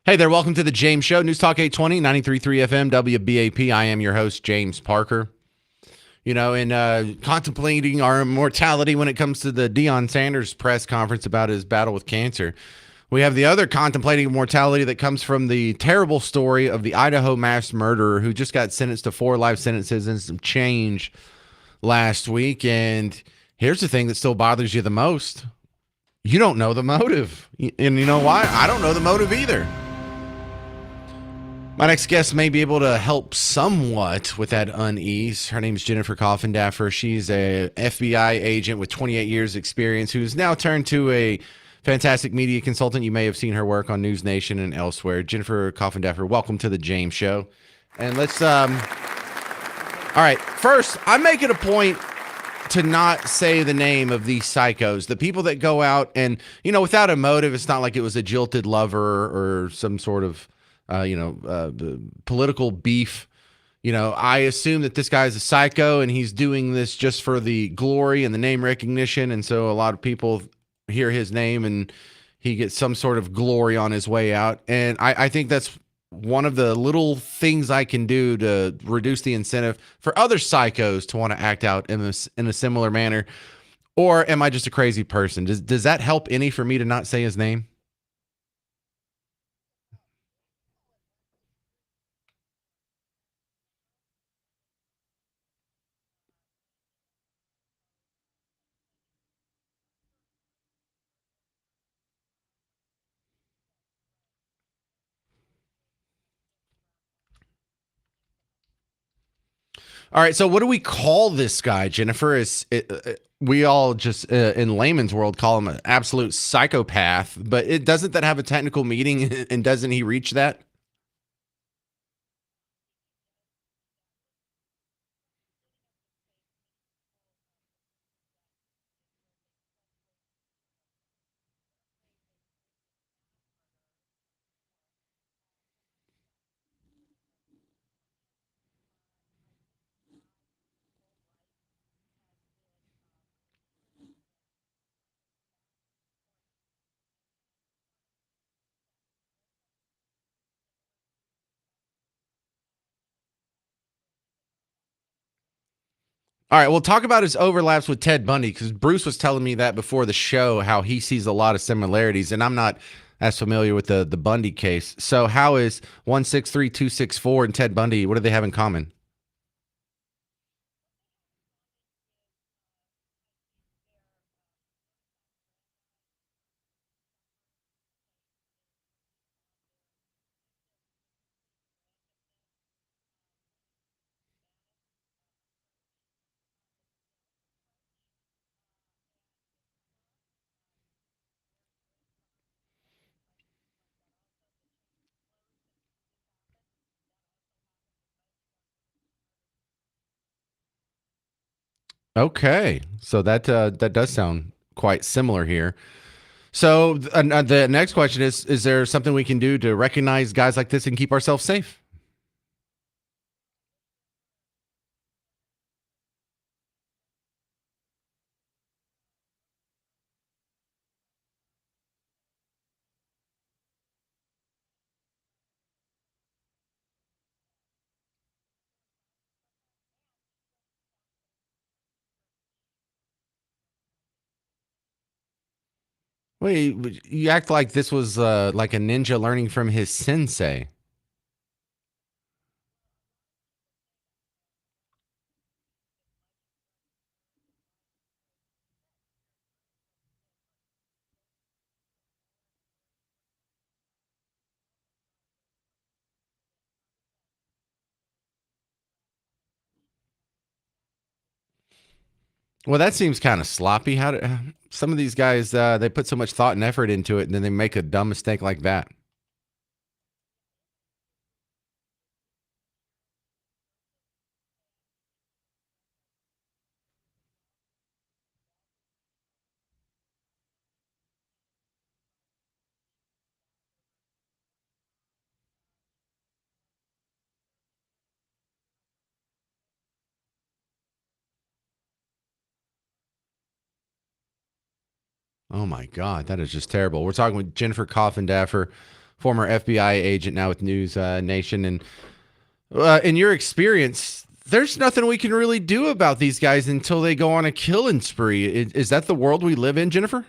Hey there, welcome to the James Show, News Talk 820, 93.3 FM, WBAP. I am your host, James Parker. You know, in contemplating our mortality when it comes to the Deion Sanders press conference about his battle with cancer, we have the other contemplating mortality that comes from the terrible story of the Idaho mass murderer who just got sentenced to 4 life sentences and some change last week. And here's the thing that still bothers you the most. You don't know the motive. And you know why? I don't know the motive either. My next guest may be able to help somewhat with that unease. Her name is Jennifer Coffindaffer. She's a FBI agent with 28 years experience who's now turned to a fantastic media consultant. You may have seen her work on News Nation and elsewhere. Jennifer Coffindaffer, welcome to the James Show. And let's all right, first, I'm making a point to not say the name of these psychos, the people that go out and, you know, without a motive. It's not like it was a jilted lover or some sort of political beef. You know, I assume that this guy is a psycho and he's doing this just for the glory and the name recognition. And so a lot of people hear his name and he gets some sort of glory on his way out. And I think that's one of the little things I can do to reduce the incentive for other psychos to want to act out in a similar manner. Or am I just a crazy person? Does that help any for me to not say his name? All right, so what do we call this guy, Jennifer? We all just in layman's world call him an absolute psychopath, but it doesn't that have a technical meaning, and doesn't he reach that? All right, well, talk about his overlaps with Ted Bundy, because Bruce was telling me that before the show, how he sees a lot of similarities, and I'm not as familiar with the Bundy case. So how is 163264 and Ted Bundy, what do they have in common? Okay, so that does sound quite similar here. So the next question is there something we can do to recognize guys like this and keep ourselves safe? Wait, you act like this was like a ninja learning from his sensei. Well, that seems kind of sloppy. How do some of these guys they put so much thought and effort into it, and then they make a dumb mistake like that? Oh my God, that is just terrible. We're talking with Jennifer Coffindaffer, former FBI agent now with News Nation. And in your experience, there's nothing we can really do about these guys until they go on a killing spree. Is that the world we live in, Jennifer?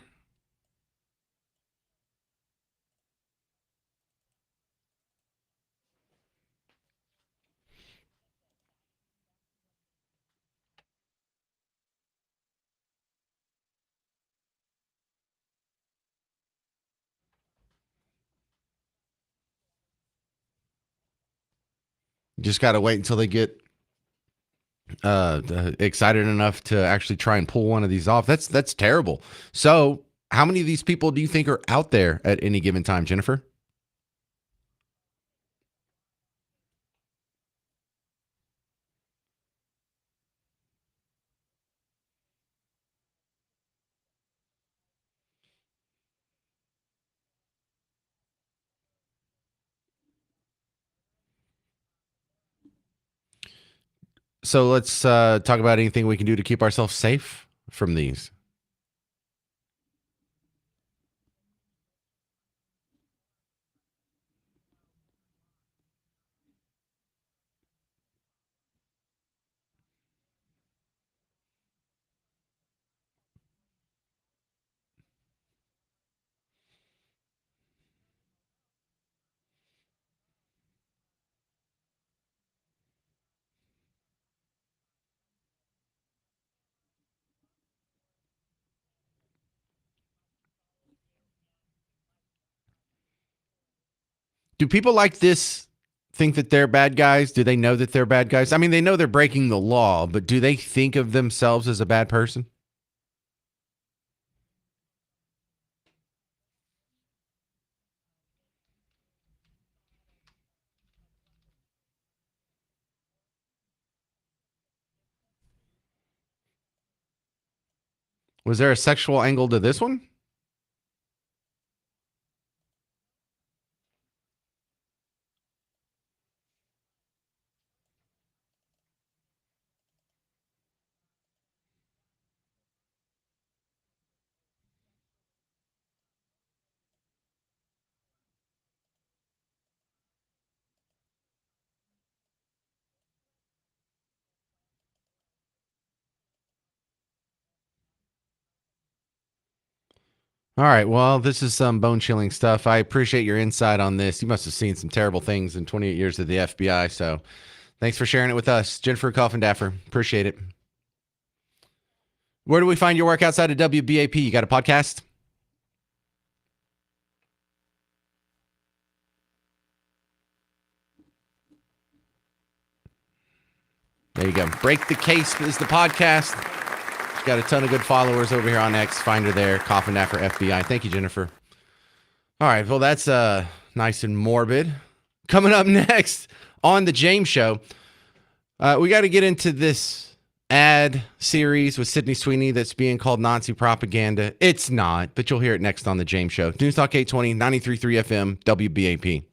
You just got to wait until they get excited enough to actually try and pull one of these off. That's terrible. So, how many of these people do you think are out there at any given time, Jennifer? So let's talk about anything we can do to keep ourselves safe from these. Do people like this think that they're bad guys? Do they know that they're bad guys? I mean, they know they're breaking the law, but do they think of themselves as a bad person? Was there a sexual angle to this one? All right. Well, this is some bone chilling stuff. I appreciate your insight on this. You must have seen some terrible things in 28 years of the FBI. So thanks for sharing it with us. Jennifer Coffindaffer. Appreciate it. Where do we find your work outside of WBAP? You got a podcast? There you go. Break the Case is the podcast. She's got a ton of good followers over here on X. Find her there. Coffindaffer FBI. Thank you, Jennifer. All right. Well, that's nice and morbid. Coming up next on the James Show, we got to get into this ad series with Sydney Sweeney that's being called Nazi propaganda. It's not, but you'll hear it next on the James Show. News Talk 820, 93.3 FM, WBAP.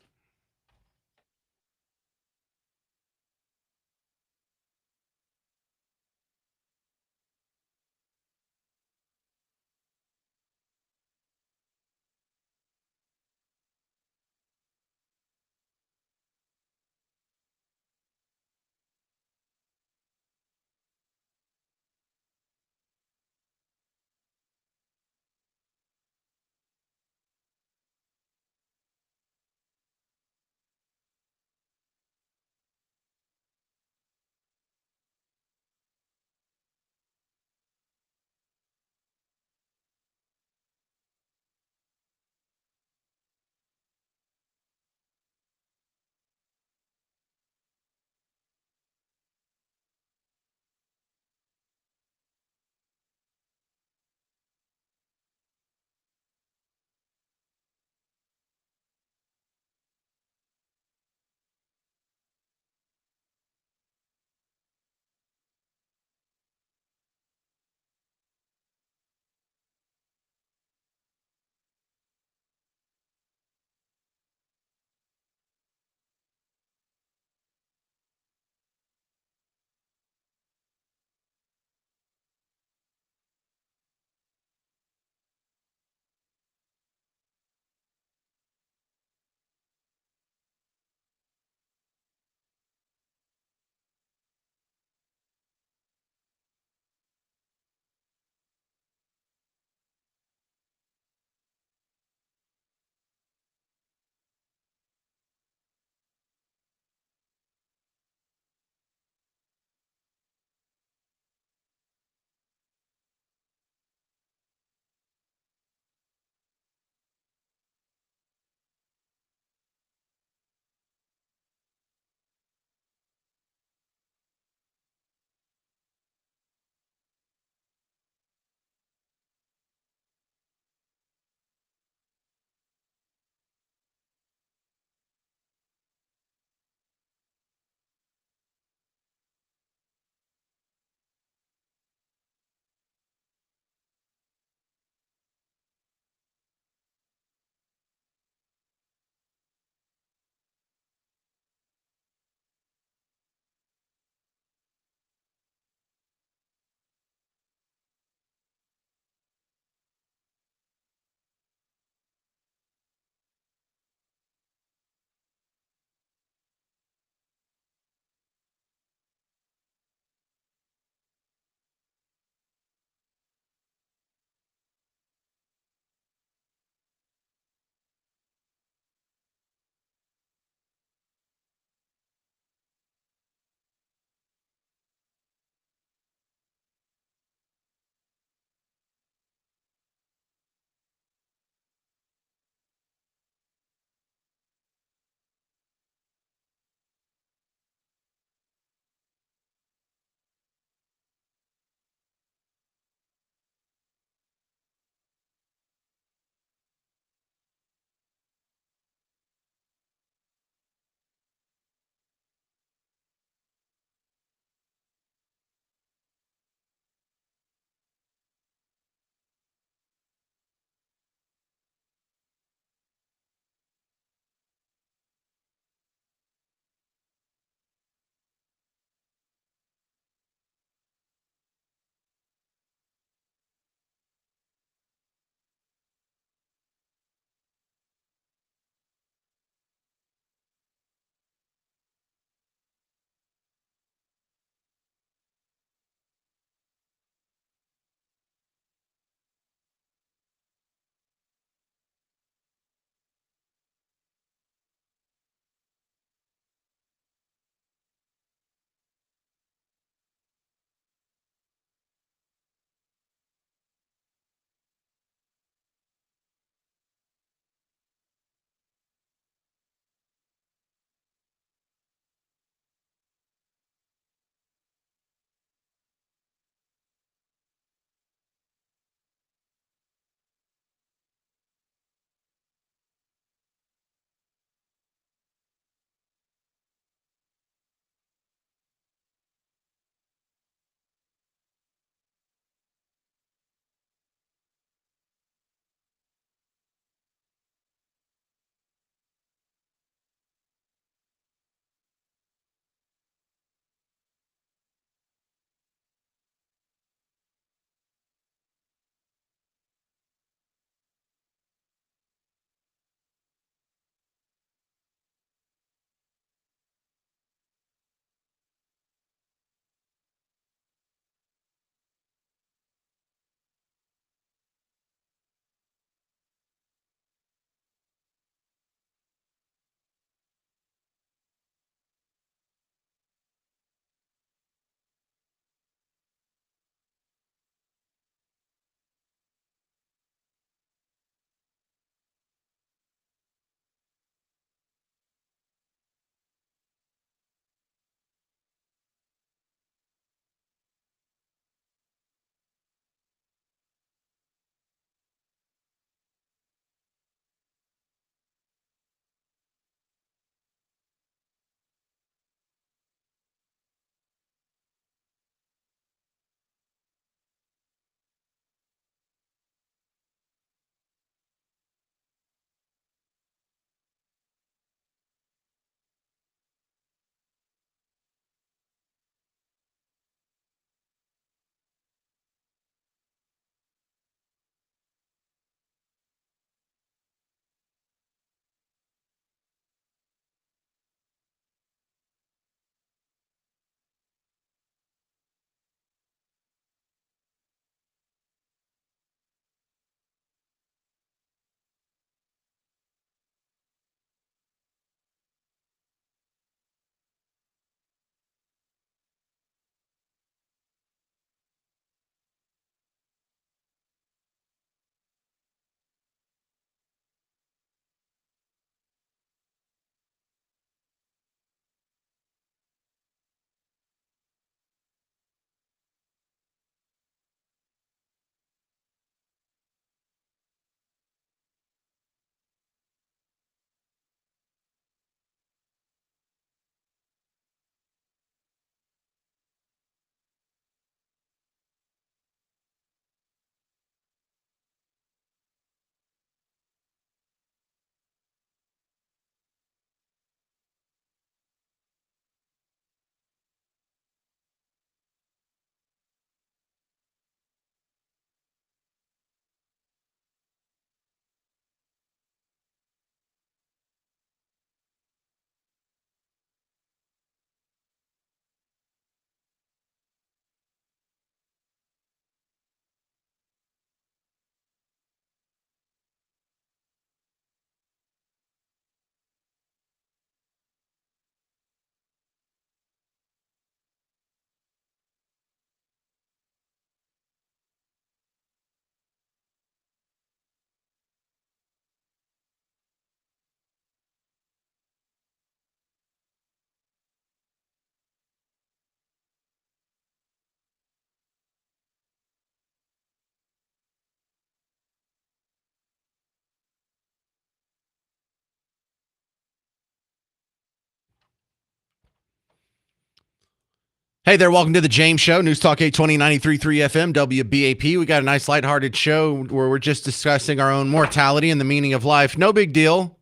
Hey there, welcome to the James Show, News Talk 820 93.3 FM, WBAP. We got a nice lighthearted show where we're just discussing our own mortality and the meaning of life. No big deal.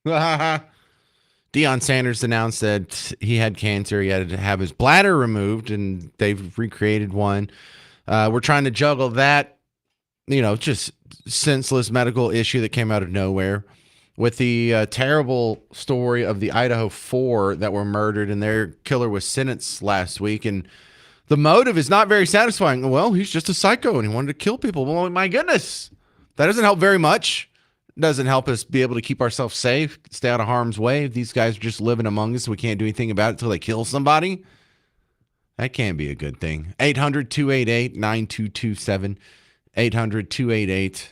Deion Sanders announced that he had cancer. He had to have his bladder removed, and they've recreated one. We're trying to juggle that, just senseless medical issue that came out of nowhere with the terrible story of the Idaho 4 that were murdered, and their killer was sentenced last week. And the motive is not very satisfying. Well, he's just a psycho, and he wanted to kill people. Well, my goodness. That doesn't help very much. Doesn't help us be able to keep ourselves safe, stay out of harm's way. These guys are just living among us. We can't do anything about it until they kill somebody. That can't be a good thing. 800-288-9227. 800-288-9227.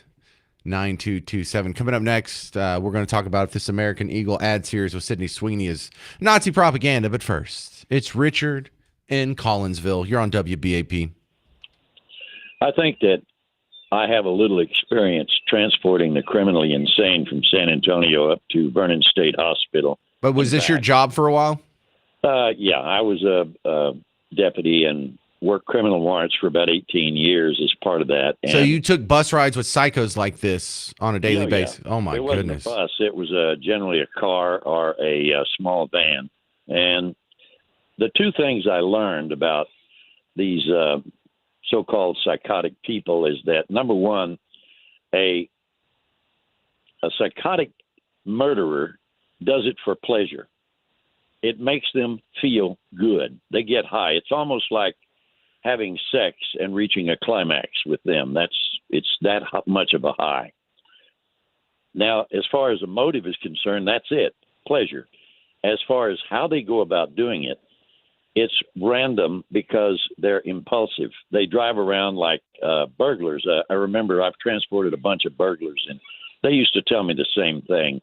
Coming up next, we're going to talk about if this American Eagle ad series with Sydney Sweeney is Nazi propaganda. But first, it's Richard in Collinsville. You're on WBAP. I think that I have a little experience transporting the criminally insane from San Antonio up to Vernon State Hospital. But was this your job for a while? Yeah, I was a deputy and worked criminal warrants for about 18 years as part of that. And so you took bus rides with psychos like this on a daily basis? Oh, my goodness. It wasn't a bus. It was generally a car or a small van. And the two things I learned about these so-called psychotic people is that, number one, a psychotic murderer does it for pleasure. It makes them feel good. They get high. It's almost like having sex and reaching a climax with them. It's that much of a high. Now, as far as the motive is concerned, that's it, pleasure. As far as how they go about doing it, it's random because they're impulsive. They drive around like burglars. I remember I've transported a bunch of burglars, and they used to tell me the same thing.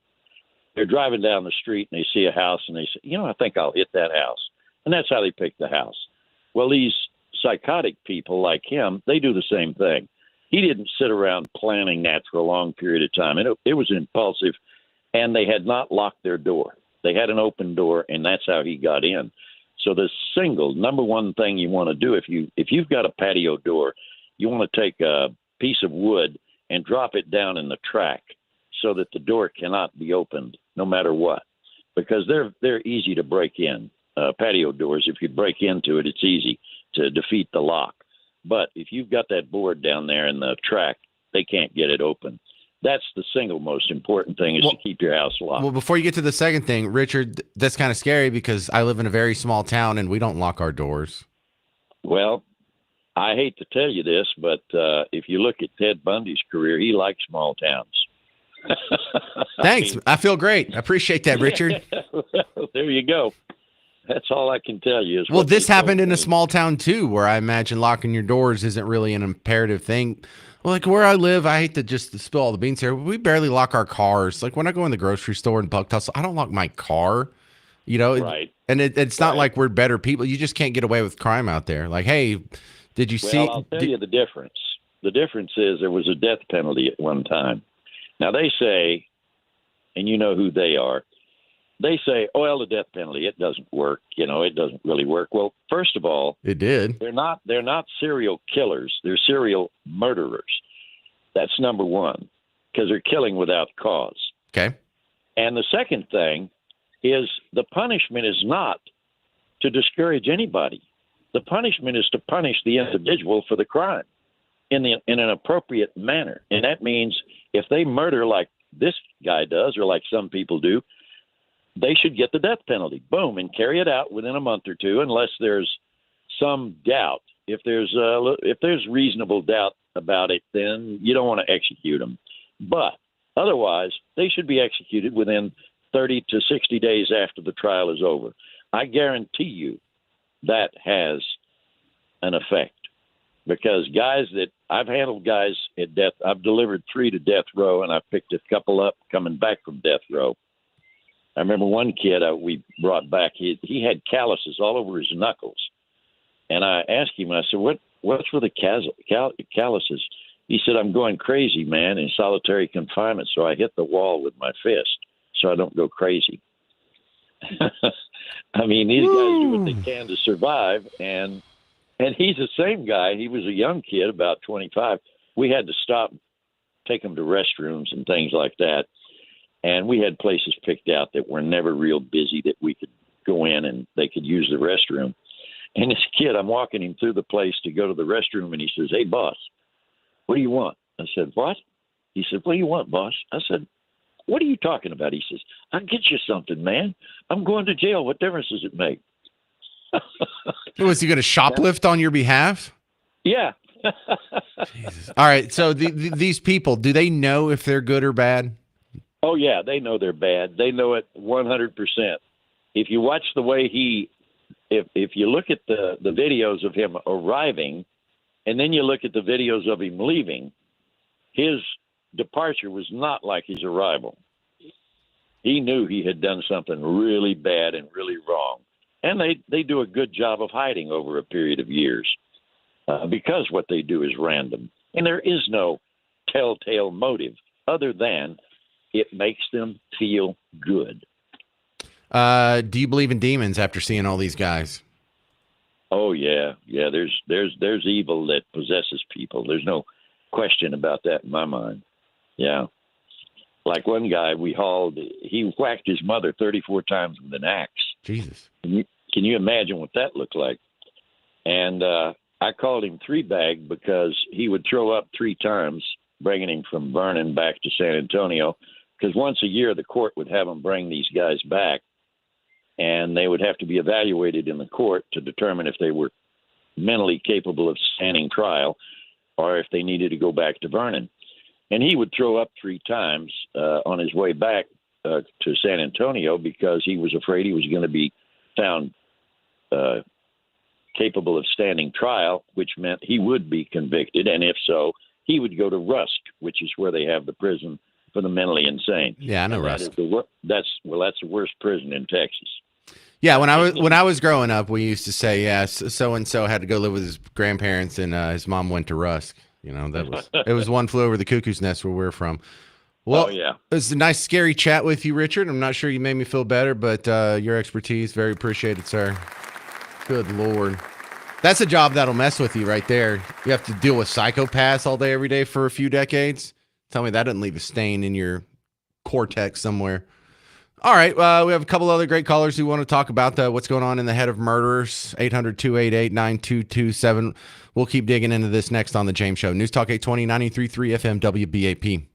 They're driving down the street, and they see a house, and they say, I think I'll hit that house. And that's how they pick the house. Well, these psychotic people like him, they do the same thing. He didn't sit around planning that for a long period of time. It was impulsive, and they had not locked their door. They had an open door, and that's how he got in. So the number one thing you want to do if you've got a patio door, you want to take a piece of wood and drop it down in the track so that the door cannot be opened no matter what, because they're easy to break in. Patio doors, if you break into it, it's easy to defeat the lock. But if you've got that board down there in the track, they can't get it open. That's the single most important thing is to keep your house locked. Well, before you get to the second thing, Richard, that's kind of scary because I live in a very small town and we don't lock our doors. Well, I hate to tell you this, but if you look at Ted Bundy's career, he liked small towns. Thanks. I feel great. I appreciate that, Richard. Well, there you go. That's all I can tell you. Well, this happened in a small town, too, where I imagine locking your doors isn't really an imperative thing. Well, like where I live, I hate to just spill all the beans here. We barely lock our cars. Like when I go in the grocery store in Buck Tussle, I don't lock my car. Right. And it's not like we're better people. You just can't get away with crime out there. Like, hey, did you see? Well, I'll tell you the difference. The difference is there was a death penalty at one time. Now they say, and you know who they are, they say, oh, well, the death penalty, it doesn't work. It doesn't really work. Well, first of all, it did. They're not serial killers. They're serial murderers. That's number one, because they're killing without cause. Okay. And the second thing is the punishment is not to discourage anybody. The punishment is to punish the individual for the crime in an appropriate manner. And that means if they murder like this guy does or like some people do, they should get the death penalty. Boom, and carry it out within a month or two, unless there's some doubt. If there's reasonable doubt about it, then you don't want to execute them. But otherwise, they should be executed within 30 to 60 days after the trial is over. I guarantee you that has an effect, because I've handled guys at death. I've delivered 3 to death row, and I've picked a couple up coming back from death row. I remember one kid we brought back. He had calluses all over his knuckles, and I asked him. I said, "What's with the calluses?" He said, "I'm going crazy, man, in solitary confinement, so I hit the wall with my fist so I don't go crazy." I mean, these guys do what they can to survive, and he's the same guy. He was a young kid, about 25. We had to stop, take him to restrooms and things like that, and we had places picked out that were never real busy that we could go in and they could use the restroom. And this kid, I'm walking him through the place to go to the restroom, and he says, "Hey, boss, what do you want?" I said, "What?" He said, "What do you want, boss?" I said, "What are you talking about?" He says, "I'll get you something, man. I'm going to jail. What difference does it make?" Was he going to shoplift on your behalf? Yeah. Jesus. All right. So these people, do they know if they're good or bad? Oh, yeah. They know they're bad. They know it 100%. If you watch the way if you look at the videos of him arriving and then you look at the videos of him leaving, his departure was not like his arrival. He knew he had done something really bad and really wrong. And they do a good job of hiding over a period of years because what they do is random. And there is no telltale motive other than it makes them feel good. Do you believe in demons after seeing all these guys? Oh, yeah. Yeah, there's evil that possesses people. There's no question about that in my mind. Yeah. Like one guy he whacked his mother 34 times with an axe. Jesus. Can you imagine what that looked like? And I called him three bag because he would throw up three times, bringing him from Vernon back to San Antonio. Because once a year, the court would have them bring these guys back, and they would have to be evaluated in the court to determine if they were mentally capable of standing trial or if they needed to go back to Vernon. And he would throw up three times on his way back to San Antonio because he was afraid he was going to be found capable of standing trial, which meant he would be convicted. And if so, he would go to Rusk, which is where they have the prison for the mentally insane. Yeah, I know Rusk. That's the worst prison in Texas. Yeah, when I was growing up, we used to say, yeah, so and so had to go live with his grandparents, and his mom went to Rusk. You know, it was One Flew Over the Cuckoo's Nest where we're from. Well, oh, yeah. It was a nice, scary chat with you, Richard. I'm not sure you made me feel better, but your expertise, very appreciated, sir. Good Lord. That's a job that'll mess with you right there. You have to deal with psychopaths all day, every day for a few decades. Tell me that didn't leave a stain in your cortex somewhere. All right. We have a couple other great callers who want to talk about what's going on in the head of murderers. 800-288-9227. We'll keep digging into this next on The James Show. News Talk 820, 93.3 FM WBAP.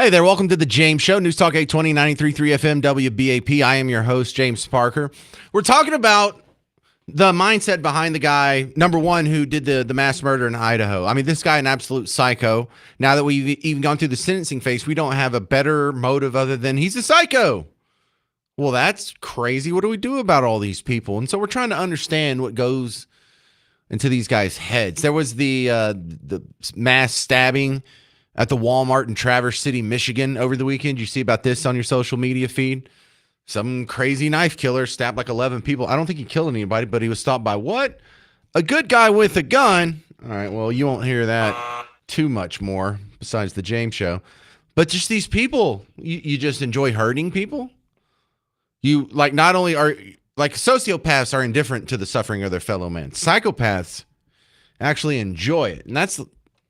Hey there, welcome to the James Show, News Talk 820, 93.3 FM, WBAP. I am your host, James Parker. We're talking about the mindset behind the guy, number one, who did the mass murder in Idaho. I mean, this guy, an absolute psycho. Now that we've even gone through the sentencing phase, we don't have a better motive other than he's a psycho. Well, that's crazy. What do we do about all these people? And so we're trying to understand what goes into these guys' heads. There was the mass stabbing at the Walmart in Traverse City, Michigan over the weekend. You see about this on your social media feed? Some crazy knife killer stabbed like 11 people. I don't think he killed anybody, but he was stopped by what? A good guy with a gun. All right, well, you won't hear that too much more besides the James Show. But just these people, you just enjoy hurting people? You, like, not only are, like, sociopaths are indifferent to the suffering of their fellow man. Psychopaths actually enjoy it. And that's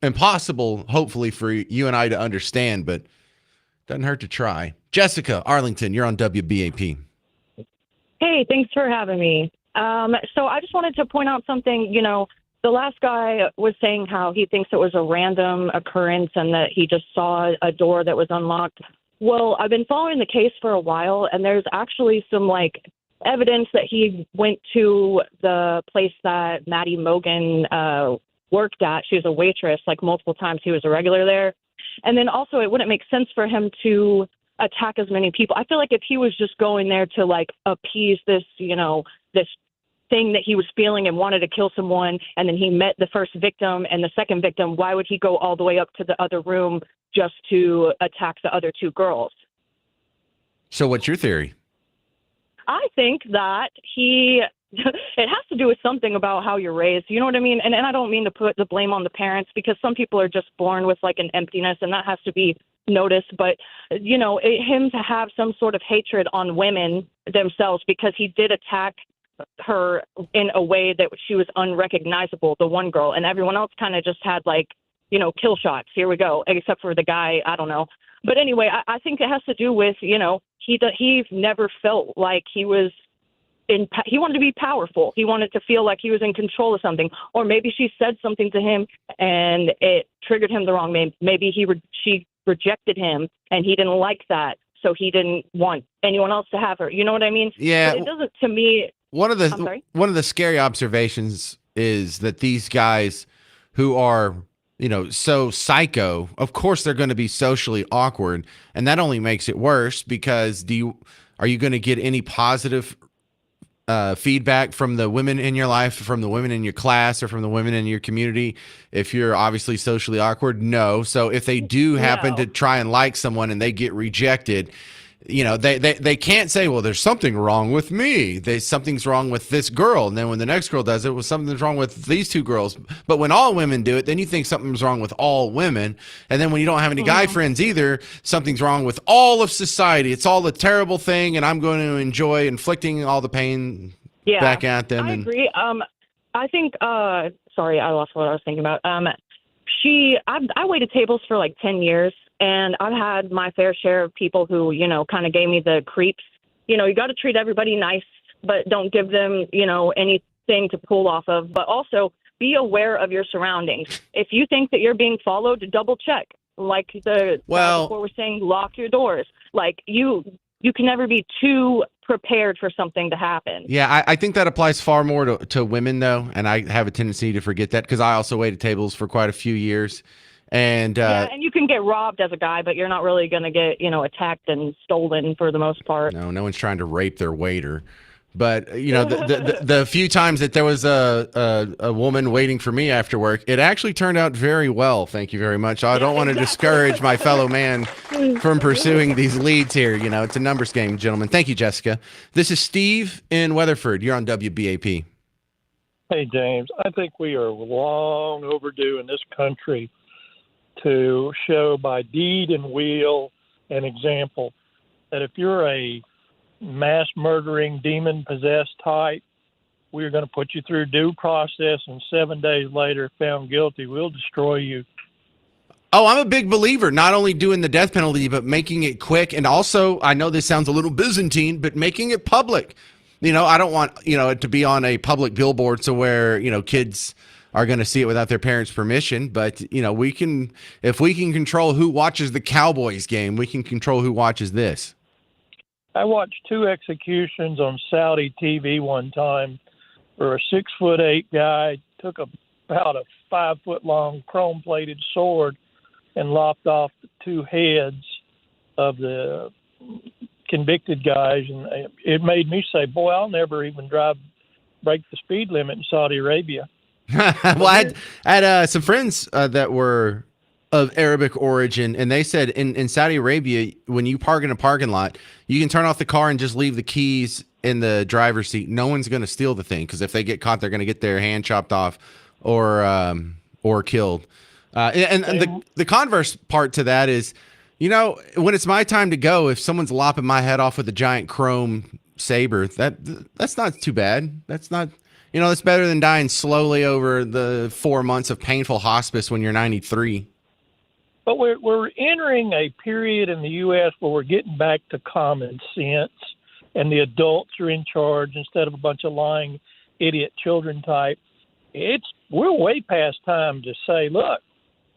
impossible, hopefully, for you and I to understand, but doesn't hurt to try. Jessica Arlington, you're on WBAP. Hey, thanks for having me. So I just wanted to point out something. You know, the last guy was saying how he thinks it was a random occurrence and that he just saw a door that was unlocked. Well, I've been following the case for a while, and there's actually some, like, evidence that he went to the place that Maddie Mogan worked at. She was a waitress, like, multiple times. He was a regular there. And then also it wouldn't make sense for him to attack as many people. I feel like if he was just going there to, like, appease this, you know, this thing that he was feeling and wanted to kill someone, and then he met the first victim and the second victim, why would he go all the way up to the other room just to attack the other two girls? So what's your theory? I think that it has to do with something about how you're raised. You know what I mean? And I don't mean to put the blame on the parents, because some people are just born with, like, an emptiness, and that has to be noticed. But, you know, him to have some sort of hatred on women themselves, because he did attack her in a way that she was unrecognizable, the one girl, and everyone else kind of just had, like, you know, kill shots. Here we go. Except for the guy, I don't know. But anyway, I think it has to do with, you know, he never felt like he was he wanted to be powerful. He wanted to feel like he was in control of something. Or maybe she said something to him and it triggered him the wrong way. Maybe she rejected him and he didn't like that, so he didn't want anyone else to have her. You know what I mean? Yeah. But it doesn't, to me. One of the scary observations is that these guys who are, you know, so psycho, of course they're going to be socially awkward, and that only makes it worse, because are you going to get any positive feedback from the women in your life, from the women in your class, or from the women in your community if you're obviously socially awkward? No. So if they do happen to try and like someone and they get rejected, you know, they can't say, well, there's something wrong with me. Something's wrong with this girl. And then when the next girl does it, well, something's wrong with these two girls. But when all women do it, then you think something's wrong with all women. And then when you don't have any guy friends either, something's wrong with all of society. It's all a terrible thing, and I'm going to enjoy inflicting all the pain back at them. I agree. I think, sorry, I lost what I was thinking about. I waited tables for like 10 years, and I've had my fair share of people who, you know, kind of gave me the creeps. You know, you got to treat everybody nice, but don't give them, you know, anything to pull off of. But also be aware of your surroundings. If you think that you're being followed, double check. Like guy before was saying, lock your doors. Like you can never be too prepared for something to happen. Yeah, I think that applies far more to women, though, and I have a tendency to forget that, because I also waited tables for quite a few years. And and you can get robbed as a guy, but you're not really going to get, you know, attacked and stolen for the most part. No one's trying to rape their waiter. But, you know, the few times that there was a woman waiting for me after work, it actually turned out very well. Thank you very much. I don't want to discourage my fellow man from pursuing these leads here. You know, it's a numbers game, gentlemen. Thank you, Jessica. This is Steve in Weatherford. You're on WBAP. Hey, James. I think we are long overdue in this country to show by deed and wheel an example that if you're a mass murdering, demon-possessed type, we're going to put you through due process, and 7 days later, found guilty, we'll destroy you. Oh, I'm a big believer, not only doing the death penalty, but making it quick. And also, I know this sounds a little Byzantine, but making it public. You know, I don't want, you know, it to be on a public billboard so where, you know, kids are going to see it without their parents' permission. But if we can control who watches the Cowboys game, we can control who watches this. I watched 2 executions on Saudi TV one time where a 6'8" guy took about a 5-foot long chrome plated sword and lopped off the 2 heads of the convicted guys. And it made me say, boy, I'll never even break the speed limit in Saudi Arabia. Well, I had some friends that were of Arabic origin, and they said in Saudi Arabia, when you park in a parking lot, you can turn off the car and just leave the keys in the driver's seat. No one's going to steal the thing, because if they get caught, they're going to get their hand chopped off or killed. And the converse part to that is, when it's my time to go, if someone's lopping my head off with a giant chrome saber, that's not too bad. That's not. That's better than dying slowly over the 4 months of painful hospice when you're 93. But we're entering a period in the U.S. where we're getting back to common sense, and the adults are in charge instead of a bunch of lying idiot children type. We're way past time to say, look,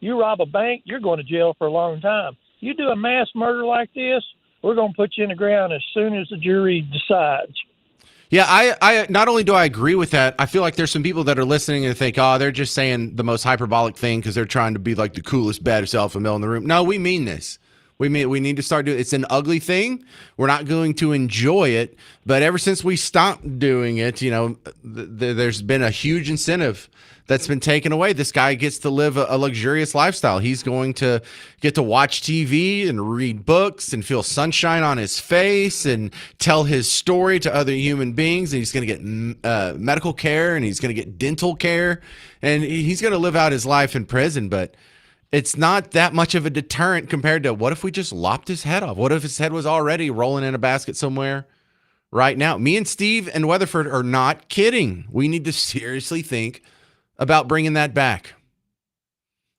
you rob a bank, you're going to jail for a long time. You do a mass murder like this, we're going to put you in the ground as soon as the jury decides. Yeah, I not only do I agree with that, I feel like there's some people that are listening and think, oh, they're just saying the most hyperbolic thing because they're trying to be like the coolest, baddest alpha male in the room. No, we mean this. We need to start doing it. It's an ugly thing. We're not going to enjoy it. But ever since we stopped doing it, there's been a huge incentive that's been taken away. This guy gets to live a luxurious lifestyle. He's going to get to watch TV and read books and feel sunshine on his face and tell his story to other human beings. And he's going to get medical care, and he's going to get dental care, and he's going to live out his life in prison. But it's not that much of a deterrent compared to, what if we just lopped his head off? What if his head was already rolling in a basket somewhere right now? Me and Steve and Weatherford are not kidding. We need to seriously think about bringing that back.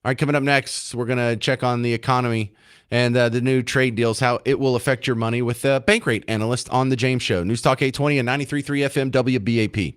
All right, coming up next, we're going to check on the economy and the new trade deals, how it will affect your money with the bank rate analyst on The James Show. News Talk 820 and 93.3 FM WBAP.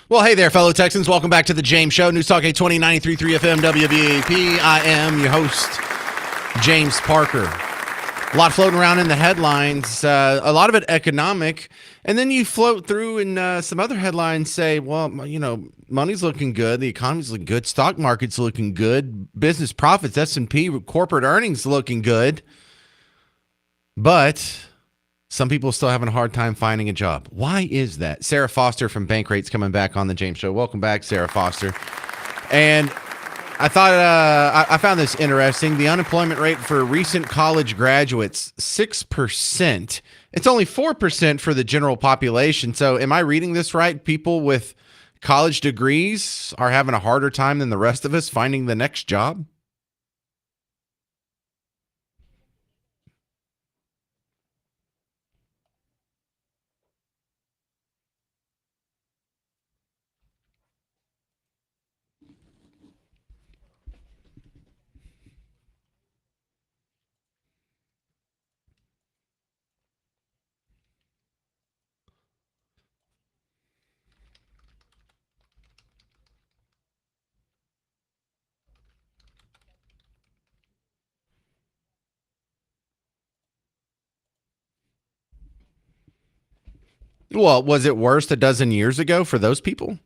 Well, hey there, fellow Texans. Welcome back to the James Show. News Talk 820 93.3 FM WBAP. I am your host, James Parker. A lot floating around in the headlines, a lot of it economic. And then you float through and some other headlines say, well, money's looking good. The economy's looking good. Stock market's looking good. Business profits, S&P, corporate earnings looking good. But some people are still having a hard time finding a job. Why is that? Sarah Foster from Bankrate's coming back on the James Show. Welcome back, Sarah Foster. And I thought I found this interesting. The unemployment rate for recent college graduates, 6%. It's only 4% for the general population. So am I reading this right? People with college degrees are having a harder time than the rest of us finding the next job? Well, was it worse a dozen years ago for those people?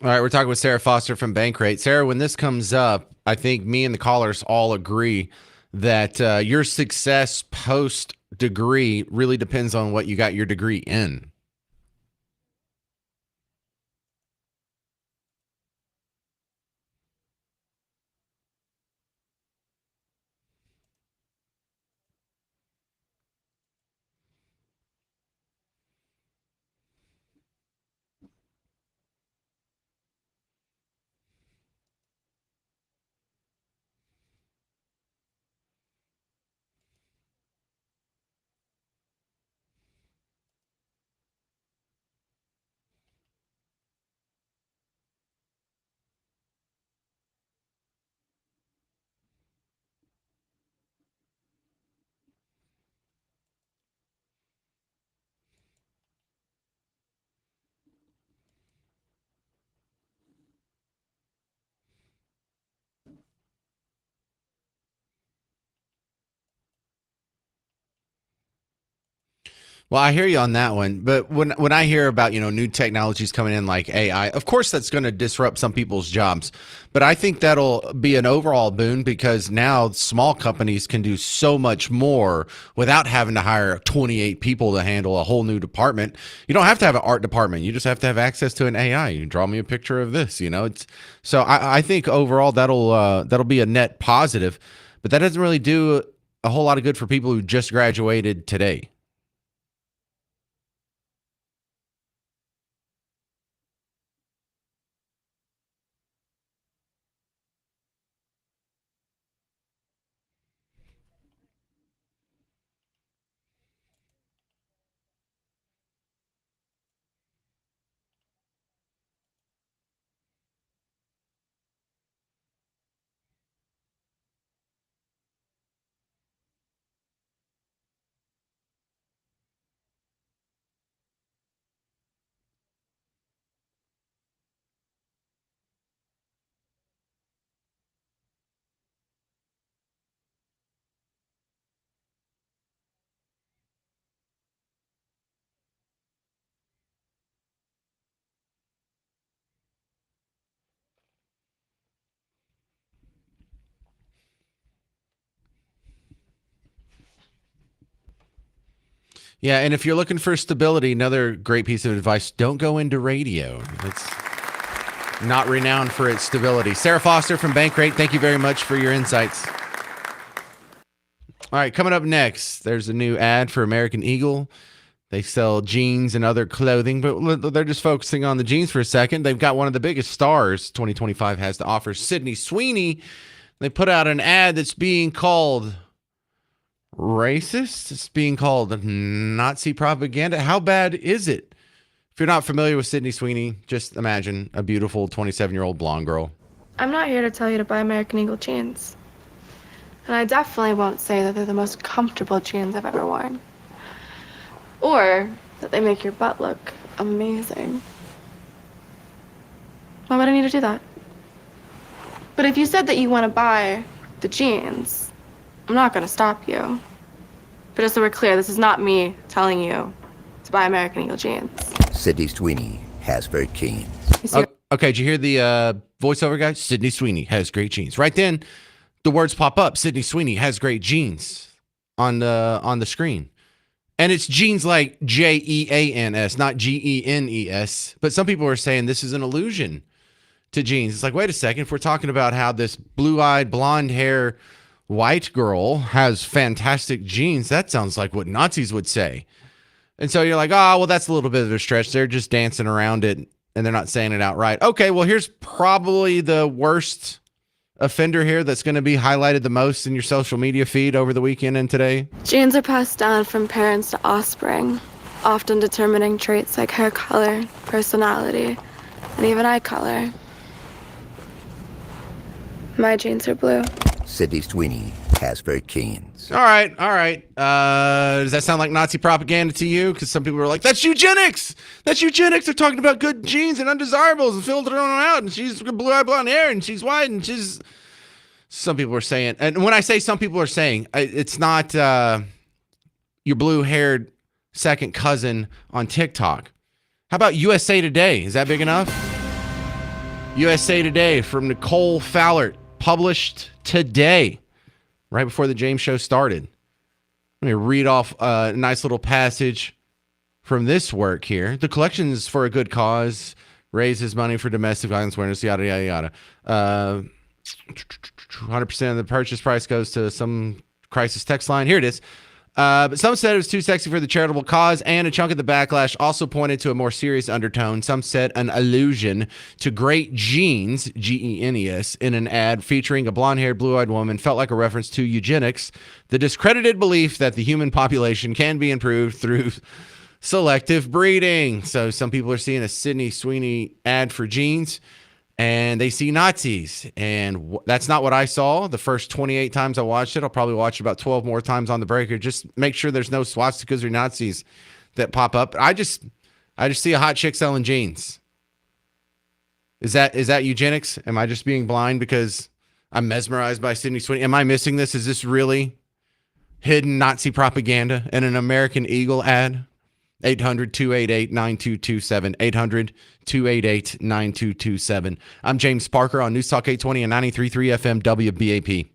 All right, we're talking with Sarah Foster from Bankrate. Sarah, when this comes up, I think me and the callers all agree that your success post degree really depends on what you got your degree in. Well, I hear you on that one, but when I hear about, new technologies coming in like AI, of course that's going to disrupt some people's jobs. But I think that'll be an overall boon because now small companies can do so much more without having to hire 28 people to handle a whole new department. You don't have to have an art department. You just have to have access to an AI. You draw me a picture of this, it's so I think overall that'll be a net positive, but that doesn't really do a whole lot of good for people who just graduated today. Yeah, and if you're looking for stability, another great piece of advice, don't go into radio. It's not renowned for its stability. Sarah Foster from Bankrate, thank you very much for your insights. All right, coming up next, there's a new ad for American Eagle. They sell jeans and other clothing, but they're just focusing on the jeans for a second. They've got one of the biggest stars 2025 has to offer, Sydney Sweeney. They put out an ad that's being called racist. It's being called Nazi propaganda. How bad is it? If you're not familiar with Sydney Sweeney, just imagine a beautiful 27-year-old blonde girl. I'm not here to tell you to buy American Eagle jeans. And I definitely won't say that they're the most comfortable jeans I've ever worn. Or that they make your butt look amazing. Why would I need to do that? But if you said that you want to buy the jeans, I'm not going to stop you. But just so we're clear, this is not me telling you to buy American Eagle jeans. Sydney Sweeney has great jeans. Okay, did you hear the voiceover guy? Sydney Sweeney has great jeans. Right then, the words pop up. Sydney Sweeney has great jeans on the screen. And it's jeans like Jeans, not Genes. But some people are saying this is an allusion to jeans. It's like, wait a second. If we're talking about how this blue-eyed, blonde hair white girl has fantastic jeans, that sounds like what Nazis would say. And so you're like, oh, well, that's a little bit of a stretch. They're just dancing around it and they're not saying it outright. Okay, well, here's probably the worst offender here that's going to be highlighted the most in your social media feed over the weekend and today. Genes are passed down from parents to offspring, often determining traits like hair color, personality, and even eye color. My genes are blue. Sydney Sweeney has great jeans. All right. Does that sound like Nazi propaganda to you? Because some people are like, that's eugenics. That's eugenics. They're talking about good genes and undesirables and filtering them out. And she's blue-eyed blonde hair and she's white and she's... Some people are saying, and when I say some people are saying, it's not your blue-haired second cousin on TikTok. How about USA Today? Is that big enough? USA Today from Nicole Fallert, published today, right before the James Show started. Let me read off a nice little passage from this work here. The collections for a good cause raises money for domestic violence awareness, yada, yada, yada. 100% of the purchase price goes to some crisis text line. Here it is. But some said it was too sexy for the charitable cause, and a chunk of the backlash also pointed to a more serious undertone. Some said an allusion to great genes, Genes, in an ad featuring a blonde-haired, blue-eyed woman felt like a reference to eugenics, the discredited belief that the human population can be improved through selective breeding. So some people are seeing a Sydney Sweeney ad for jeans, and they see Nazis. And that's not what I saw the first 28 times I watched it. I'll probably watch it about 12 more times on the breaker. Just make sure there's no swastikas or Nazis that pop up. I just see a hot chick selling jeans. Is that eugenics? Am I just being blind because I'm mesmerized by Sydney Sweeney? Am I missing this? Is this really hidden Nazi propaganda in an American Eagle ad? 800-288-9227. 800-288-9227. I'm James Parker on News Talk 820 and 93.3 FM WBAP.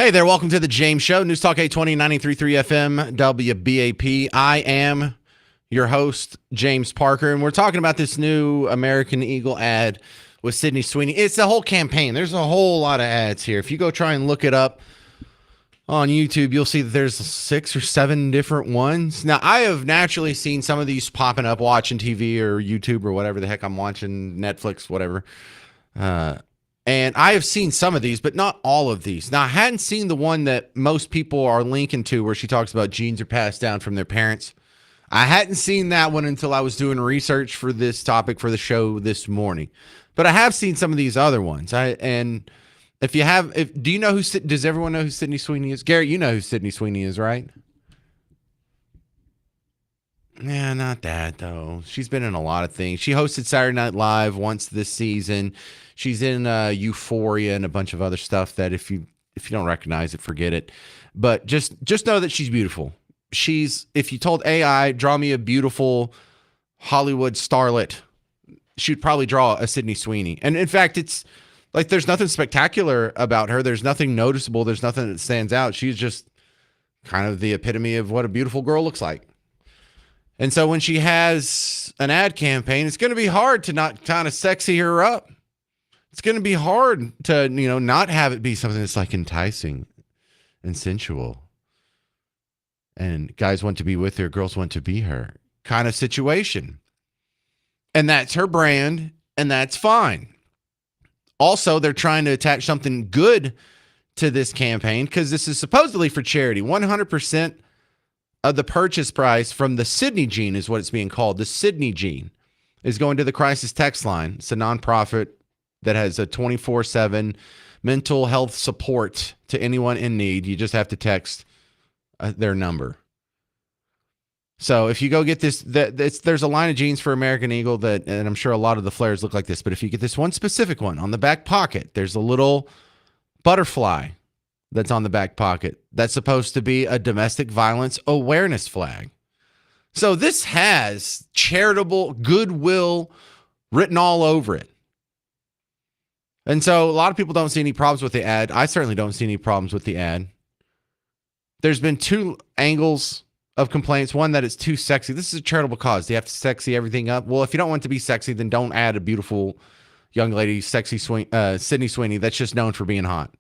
Hey there, welcome to the James Show, News Talk 820, 93.3 FM, WBAP. I am your host, James Parker, and we're talking about this new American Eagle ad with Sydney Sweeney. It's a whole campaign. There's a whole lot of ads here. If you go try and look it up on YouTube, you'll see that there's 6 or 7 different ones. Now, I have naturally seen some of these popping up watching TV or YouTube or whatever the heck I'm watching, Netflix, whatever. And I have seen some of these, but not all of these. Now, I hadn't seen the one that most people are linking to where she talks about genes are passed down from their parents. I hadn't seen that one until I was doing research for this topic for the show this morning. But I have seen some of these other ones. Do you know does everyone know who Sydney Sweeney is? Garrett, you know who Sydney Sweeney is, right? Yeah, not that though. She's been in a lot of things. She hosted Saturday Night Live once this season. She's in Euphoria and a bunch of other stuff that if you don't recognize it, forget it. But just know that she's beautiful. If you told AI, draw me a beautiful Hollywood starlet, she'd probably draw a Sydney Sweeney. And in fact, it's like there's nothing spectacular about her. There's nothing noticeable. There's nothing that stands out. She's just kind of the epitome of what a beautiful girl looks like. And so when she has an ad campaign, it's going to be hard to not kind of sexy her up. It's going to be hard to, not have it be something that's like enticing and sensual. And guys want to be with her, girls want to be her kind of situation. And that's her brand, and that's fine. Also, they're trying to attach something good to this campaign because this is supposedly for charity. 100% of the purchase price from the Sydney Gene is what it's being called. The Sydney Gene is going to the crisis text line. It's a nonprofit that has a 24/7 mental health support to anyone in need. You just have to text their number. So if you go get this, there's a line of jeans for American Eagle and I'm sure a lot of the flares look like this, but if you get this one specific one on the back pocket, there's a little butterfly that's on the back pocket. That's supposed to be a domestic violence awareness flag. So this has charitable goodwill written all over it. And so a lot of people don't see any problems with the ad. I certainly don't see any problems with the ad. There's been 2 angles of complaints. One, that it's too sexy. This is a charitable cause. Do you have to sexy everything up? Well, if you don't want it to be sexy, then don't add a beautiful young lady, sexy Sydney Sweeney that's just known for being hot.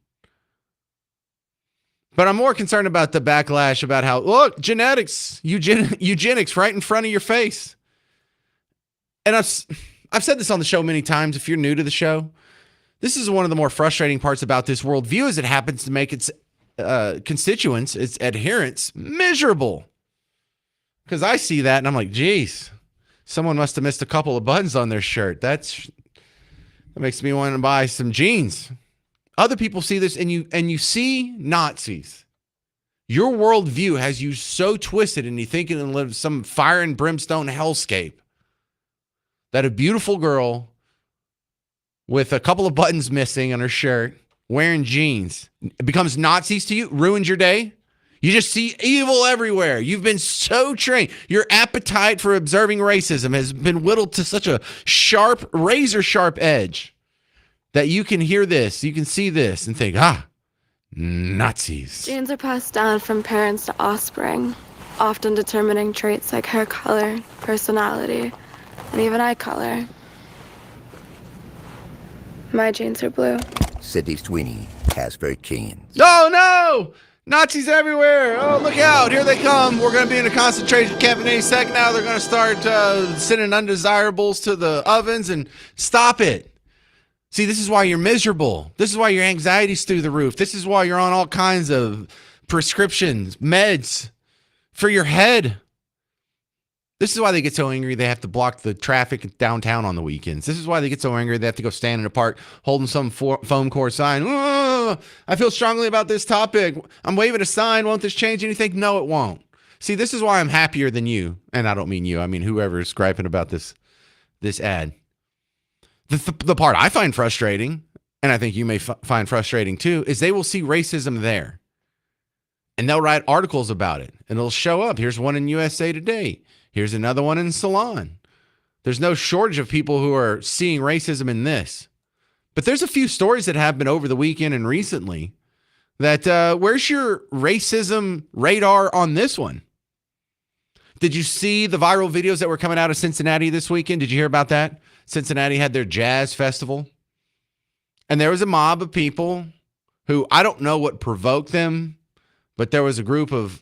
But I'm more concerned about the backlash about how, look, genetics, eugenics right in front of your face. And I've said this on the show many times. If you're new to the show, this is one of the more frustrating parts about this worldview is it happens to make its constituents, its adherents, miserable. Because I see that and I'm like, geez, someone must have missed a couple of buttons on their shirt. That makes me want to buy some jeans. Other people see this and you see Nazis. Your worldview has you so twisted and you think it live some fire and brimstone hellscape that a beautiful girl with a couple of buttons missing on her shirt, wearing jeans, it becomes Nazis to you, ruins your day. You just see evil everywhere. You've been so trained. Your appetite for observing racism has been whittled to such a sharp, razor-sharp edge that you can hear this, you can see this, and think, Nazis. Genes are passed down from parents to offspring, often determining traits like hair color, personality, and even eye color. My genes are blue. Sydney Sweeney has very keen. Oh, no! Nazis everywhere! Oh, look out! Here they come! We're going to be in a concentration camp in any second now. They're going to start sending undesirables to the ovens and stop it. See, this is why you're miserable. This is why your anxiety's through the roof. This is why you're on all kinds of prescriptions, meds for your head. This is why they get so angry they have to block the traffic downtown on the weekends. This is why they get so angry they have to go stand in a park holding some foam core sign. Oh, I feel strongly about this topic. I'm waving a sign. Won't this change anything? No, it won't. See, this is why I'm happier than you. And I don't mean you. I mean whoever's griping about this ad. The part I find frustrating, and I think you may find frustrating too, is they will see racism there. And they'll write articles about it. And it'll show up. Here's one in USA Today. Here's another one in Salon. There's no shortage of people who are seeing racism in this. But there's a few stories that happened over the weekend and recently that where's your racism radar on this one? Did you see the viral videos that were coming out of Cincinnati this weekend? Did you hear about that? Cincinnati had their jazz festival. And there was a mob of people who, I don't know what provoked them, but there was a group of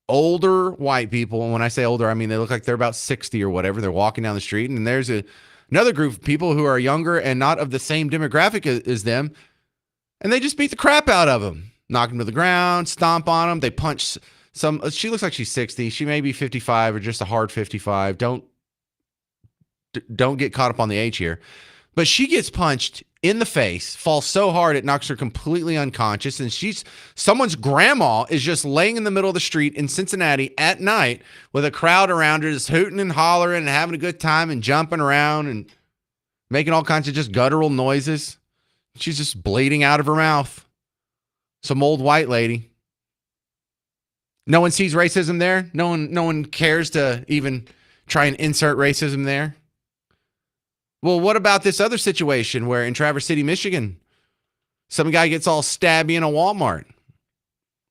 older white people. And when I say older, I mean they look like they're about 60 or whatever. They're walking down the street. And there's another group of people who are younger and not of the same demographic as them. And they just beat the crap out of them, knock them to the ground, stomp on them. They punch she looks like she's 60. She may be 55 or just a hard 55. Don't get caught up on the age here. But she gets punched in the face, falls so hard it knocks her completely unconscious. And someone's grandma is just laying in the middle of the street in Cincinnati at night with a crowd around her, just hooting and hollering and having a good time and jumping around and making all kinds of just guttural noises. She's just bleeding out of her mouth. Some old white lady. No one sees racism there. No one cares to even try and insert racism there. Well, what about this other situation where in Traverse City, Michigan, some guy gets all stabby in a Walmart,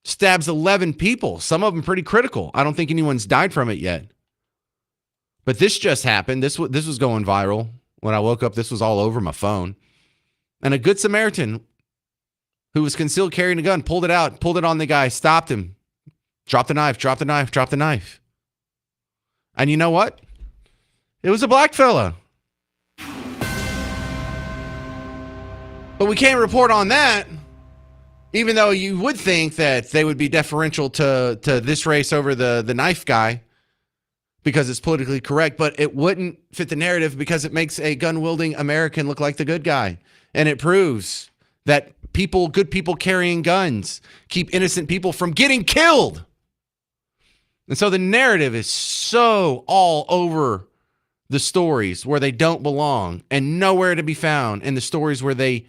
stabs 11 people, some of them pretty critical. I don't think anyone's died from it yet. But this just happened. This was going viral. When I woke up, this was all over my phone. And a good Samaritan who was concealed carrying a gun pulled it out, pulled it on the guy, stopped him. Drop the knife, drop the knife, drop the knife. And you know what? It was a black fella. But we can't report on that, even though you would think that they would be deferential to this race over the knife guy because it's politically correct, but it wouldn't fit the narrative because it makes a gun-wielding American look like the good guy. And it proves that good people carrying guns keep innocent people from getting killed. And so the narrative is so all over the stories where they don't belong and nowhere to be found in the stories where they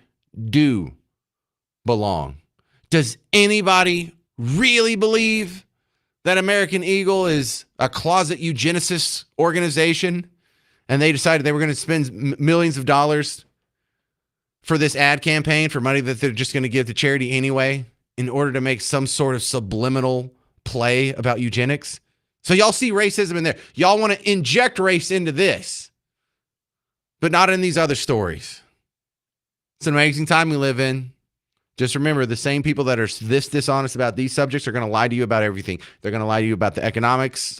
do belong. Does anybody really believe that American Eagle is a closet eugenicist organization and they decided they were going to spend millions of dollars for this ad campaign for money that they're just going to give to charity anyway in order to make some sort of subliminal play about eugenics? So y'all see racism in there. Y'all want to inject race into this, but not in these other stories. It's an amazing time we live in. Just remember, the same people that are this dishonest about these subjects are going to lie to you about everything. They're going to lie to you about the economics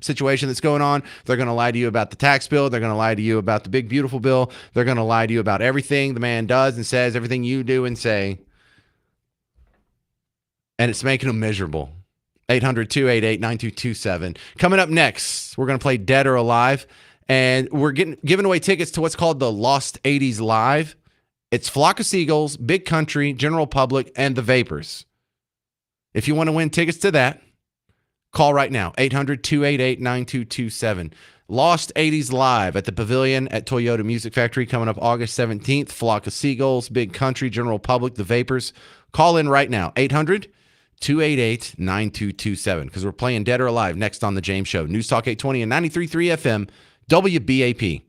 situation that's going on. They're going to lie to you about the tax bill. They're going to lie to you about the big, beautiful bill. They're going to lie to you about everything the man does and says, everything you do and say. And it's making them miserable. 800-288-9227. Coming up next, we're going to play Dead or Alive. And we're giving away tickets to what's called the Lost 80s Live. It's Flock of Seagulls, Big Country, General Public, and the Vapors. If you want to win tickets to that, call right now, 800-288-9227. Lost 80s Live at the Pavilion at Toyota Music Factory coming up August 17th. Flock of Seagulls, Big Country, General Public, the Vapors. Call in right now, 800-288-9227, because we're playing Dead or Alive next on The James Show. News Talk 820 and 93.3 FM, WBAP.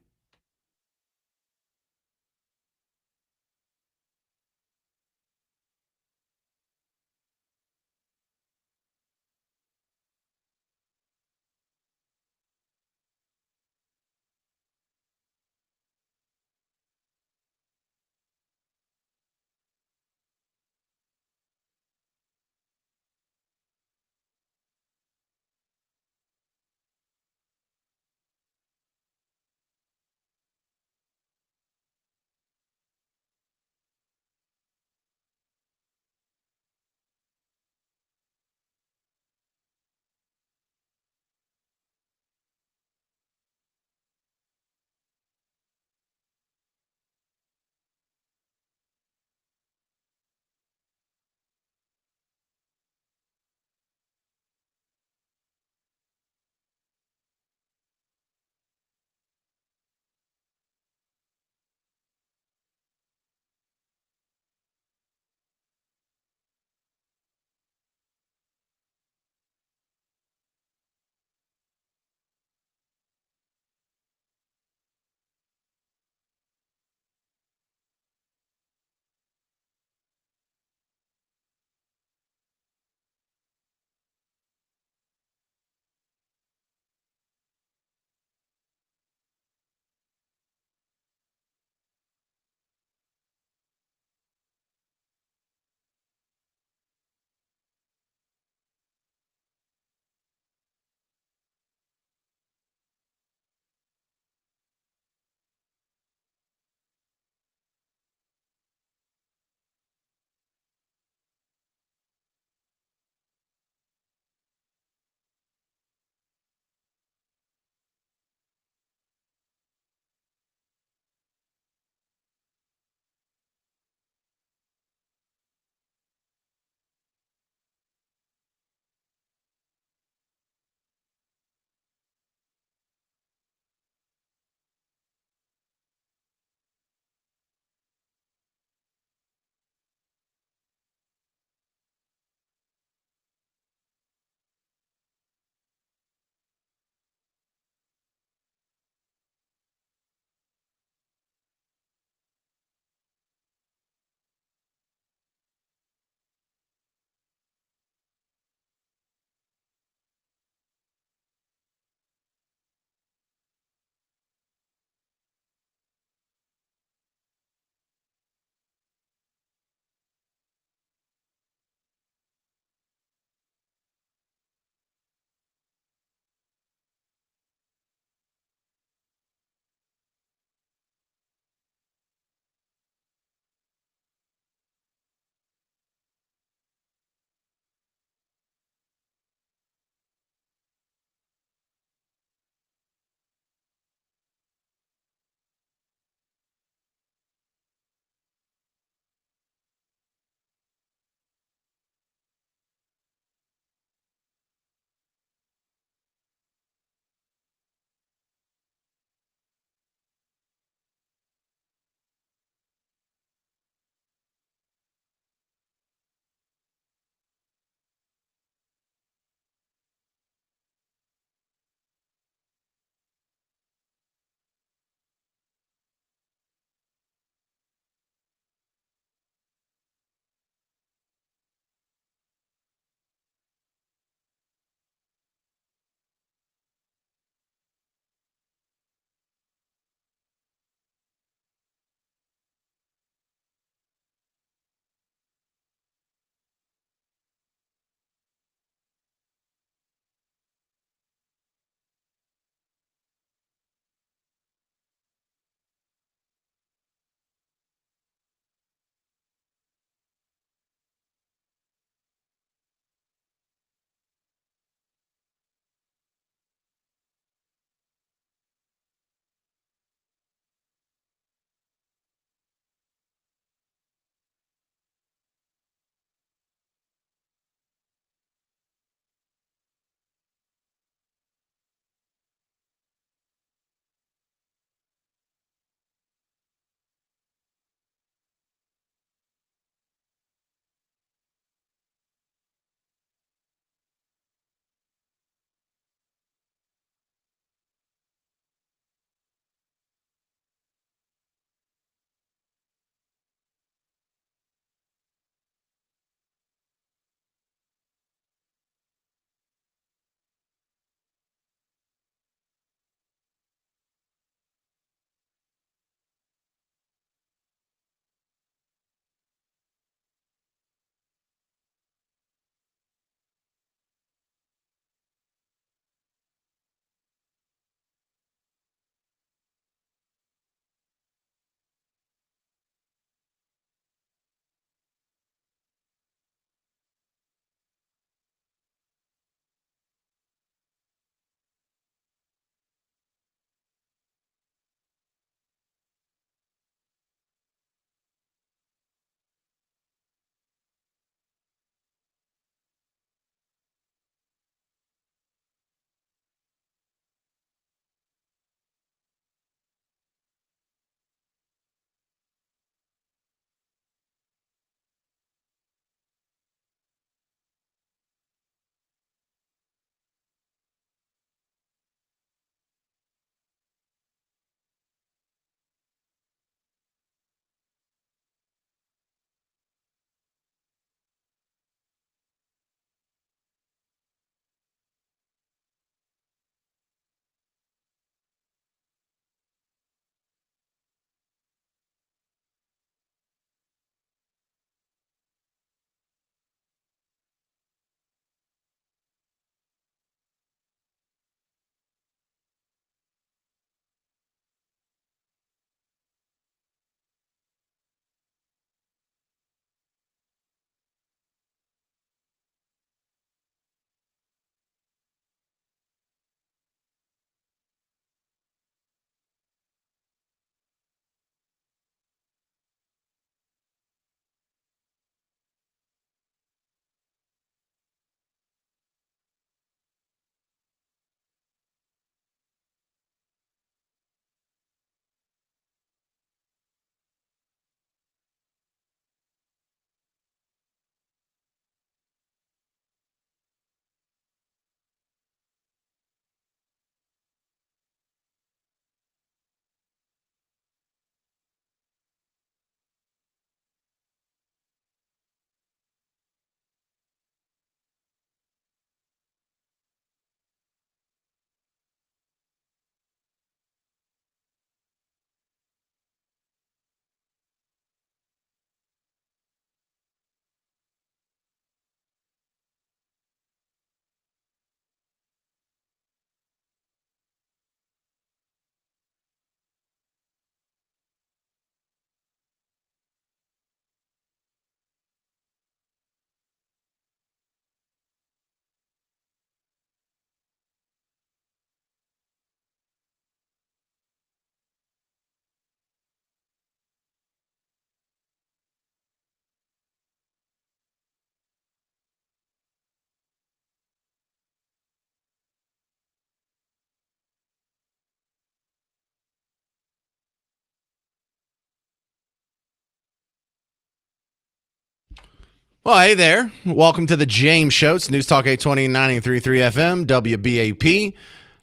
Well, hey there. Welcome to the James Show. It's News Talk 820 93.3 FM, WBAP.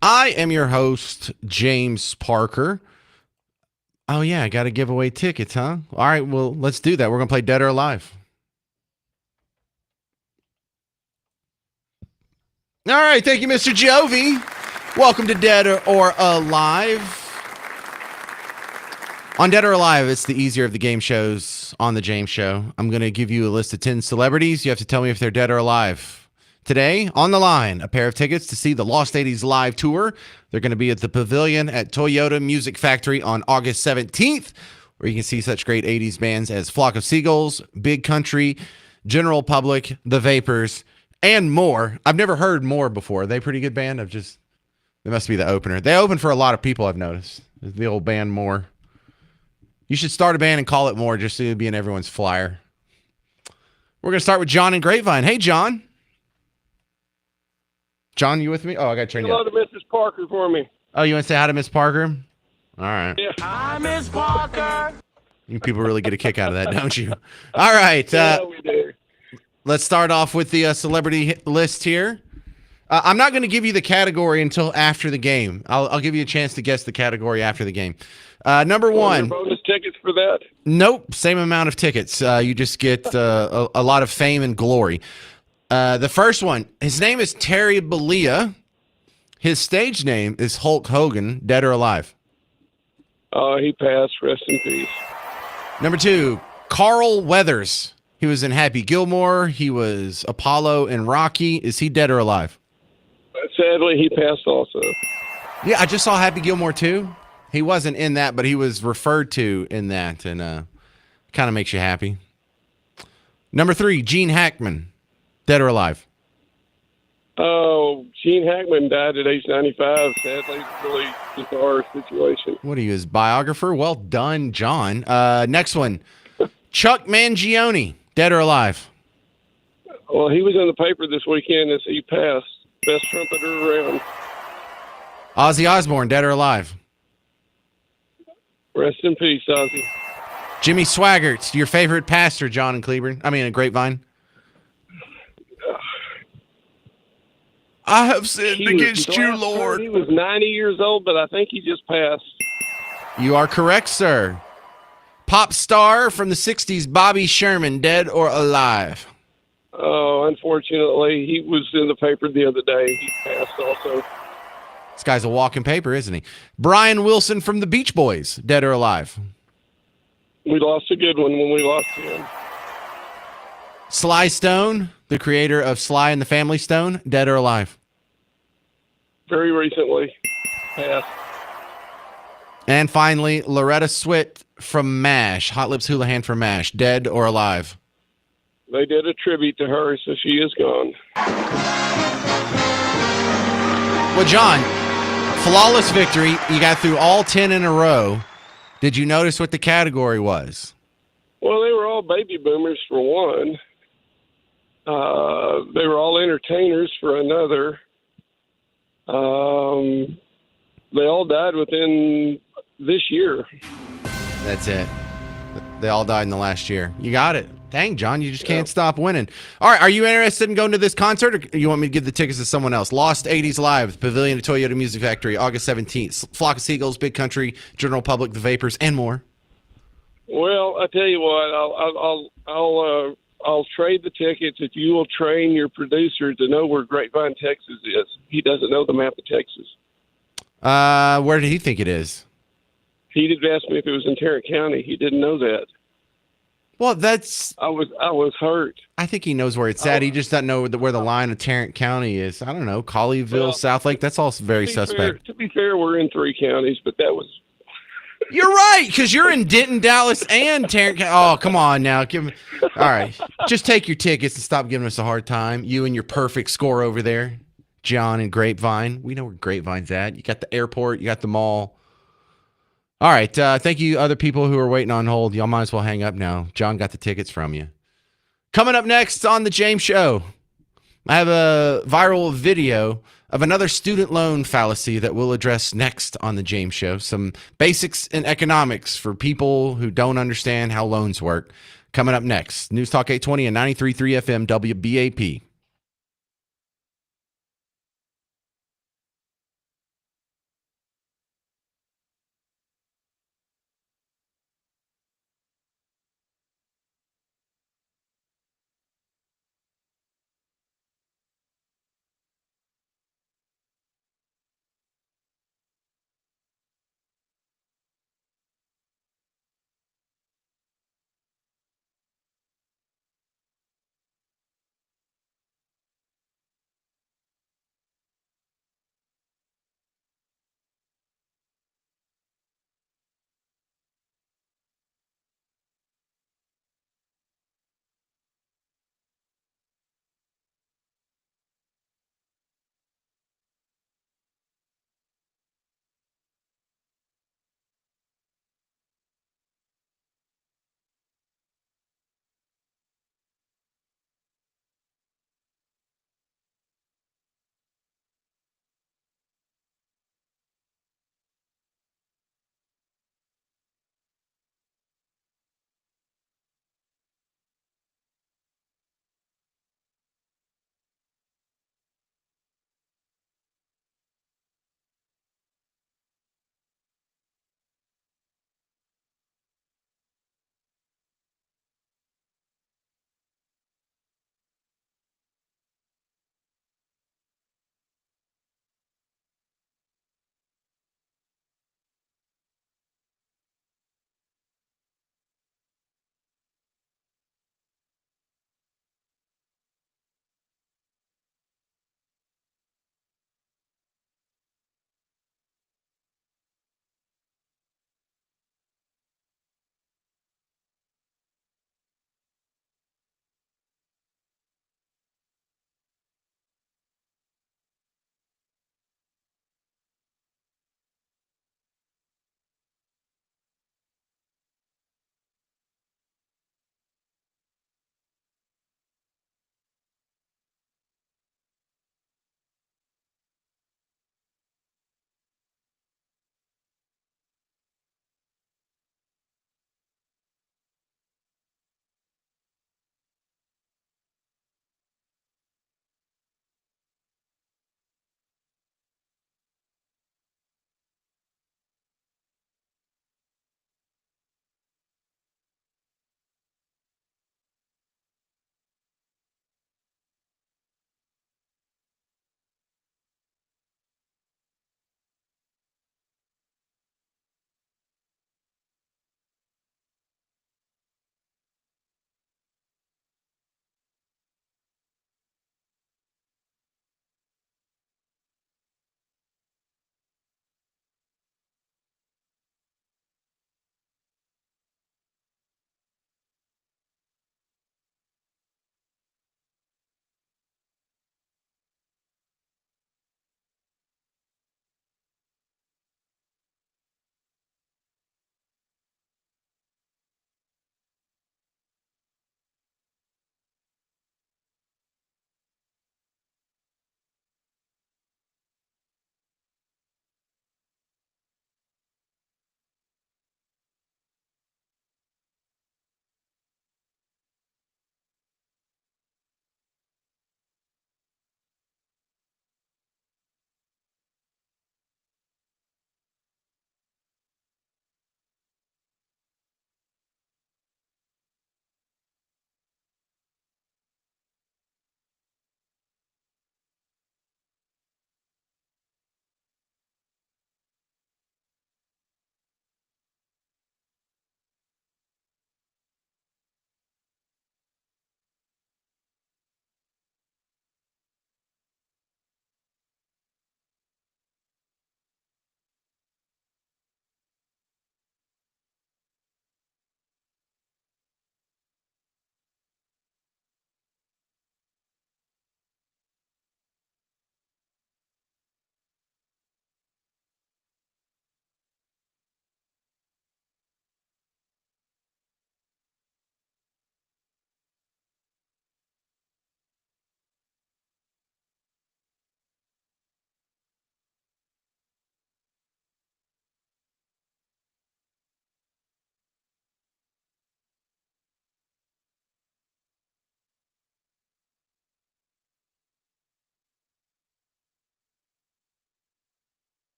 I am your host, James Parker. Oh, yeah, I got to give away tickets, huh? All right, well, let's do that. We're going to play Dead or Alive. All right, thank you, Mr. Jovi. Welcome to Dead or Alive. On Dead or Alive, it's the easier of the game shows on the James Show. I'm going to give you a list of 10 celebrities. You have to tell me if they're dead or alive. Today, on the line, a pair of tickets to see the Lost 80s live tour. They're going to be at the Pavilion at Toyota Music Factory on August 17th, where you can see such great 80s bands as Flock of Seagulls, Big Country, General Public, The Vapors, and more. I've never heard More before. Are they a pretty good band? They must be the opener. They open for a lot of people, I've noticed. The old band More. You should start a band and call it More just so it'll be in everyone's flyer. We're going to start with John in Grapevine. Hey, John. John, you with me? Oh, I got to turn you up. Hello to Mrs. Parker for me. Oh, you want to say hi to Miss Parker? All right. Yeah. Hi, Miss Parker. You people really get a kick out of that, don't you? All right. Yeah, we do. Let's start off with the celebrity list here. I'm not going to give you the category until after the game. I'll give you a chance to guess the category after the game. Number one. Bonus tickets for that? Nope. Same amount of tickets. You just get a lot of fame and glory. The first one, his name is Terry Bollea. His stage name is Hulk Hogan, dead or alive. He passed. Rest in peace. Number two, Carl Weathers. He was in Happy Gilmore. He was Apollo in Rocky. Is he dead or alive? Sadly, he passed also. Yeah, I just saw Happy Gilmore too. He wasn't in that, but he was referred to in that, and kind of makes you happy. Number three, Gene Hackman, dead or alive? Oh, Gene Hackman died at age 95. Sadly, really bizarre situation. What are you, his biographer? Well done, John. Next one, Chuck Mangione, dead or alive? Well, he was in the paper this weekend as he passed. Best trumpeter around. Ozzy Osbourne, dead or alive? Rest in peace, Ozzy. Jimmy Swaggart, your favorite pastor, John and Cleburne. I mean, in Grapevine. I have sinned against you, Lord. He was 90 years old, but I think he just passed. You are correct, sir. Pop star from the 60s, Bobby Sherman, dead or alive? Oh, unfortunately, he was in the paper the other day. He passed also. This guy's a walking paper, isn't he? Brian Wilson from the Beach Boys, dead or alive? We lost a good one when we lost him. Sly Stone, the creator of Sly and the Family Stone, dead or alive? Very recently. Passed. And finally, Loretta Swit from MASH, Hot Lips Houlihan from MASH, dead or alive? They did a tribute to her, so she is gone. Well, John, flawless victory. You got through all 10 in a row. Did you notice what the category was? Well, they were all baby boomers for one. They were all entertainers for another. They all died within this year. That's it. They all died in the last year. You got it. Dang, John, you just can't stop winning. All right, are you interested in going to this concert, or you want me to give the tickets to someone else? Lost 80s Live, Pavilion at Toyota Music Factory, August 17th. Flock of Seagulls, Big Country, General Public, The Vapors, and more. Well, I tell you what, I'll trade the tickets if you will train your producer to know where Grapevine, Texas is. He doesn't know the map of Texas. Where did he think it is? He did ask me if it was in Tarrant County. He didn't know that. Well, that's... I was hurt. I think he knows where it's at. He just doesn't know where the line of Tarrant County is. I don't know. Colleyville, Southlake, that's all very suspect. To be fair, we're in 3 counties, but that was... You're right, because you're in Denton, Dallas, and Tarrant County. Oh, come on now. All right. Just take your tickets and stop giving us a hard time. You and your perfect score over there, John and Grapevine. We know where Grapevine's at. You got the airport. You got the mall. All right. Thank you, other people who are waiting on hold. Y'all might as well hang up now. John got the tickets from you. Coming up next on The James Show, I have a viral video of another student loan fallacy that we'll address next on The James Show. Some basics in economics for people who don't understand how loans work. Coming up next, News Talk 820 and 93.3 FM WBAP.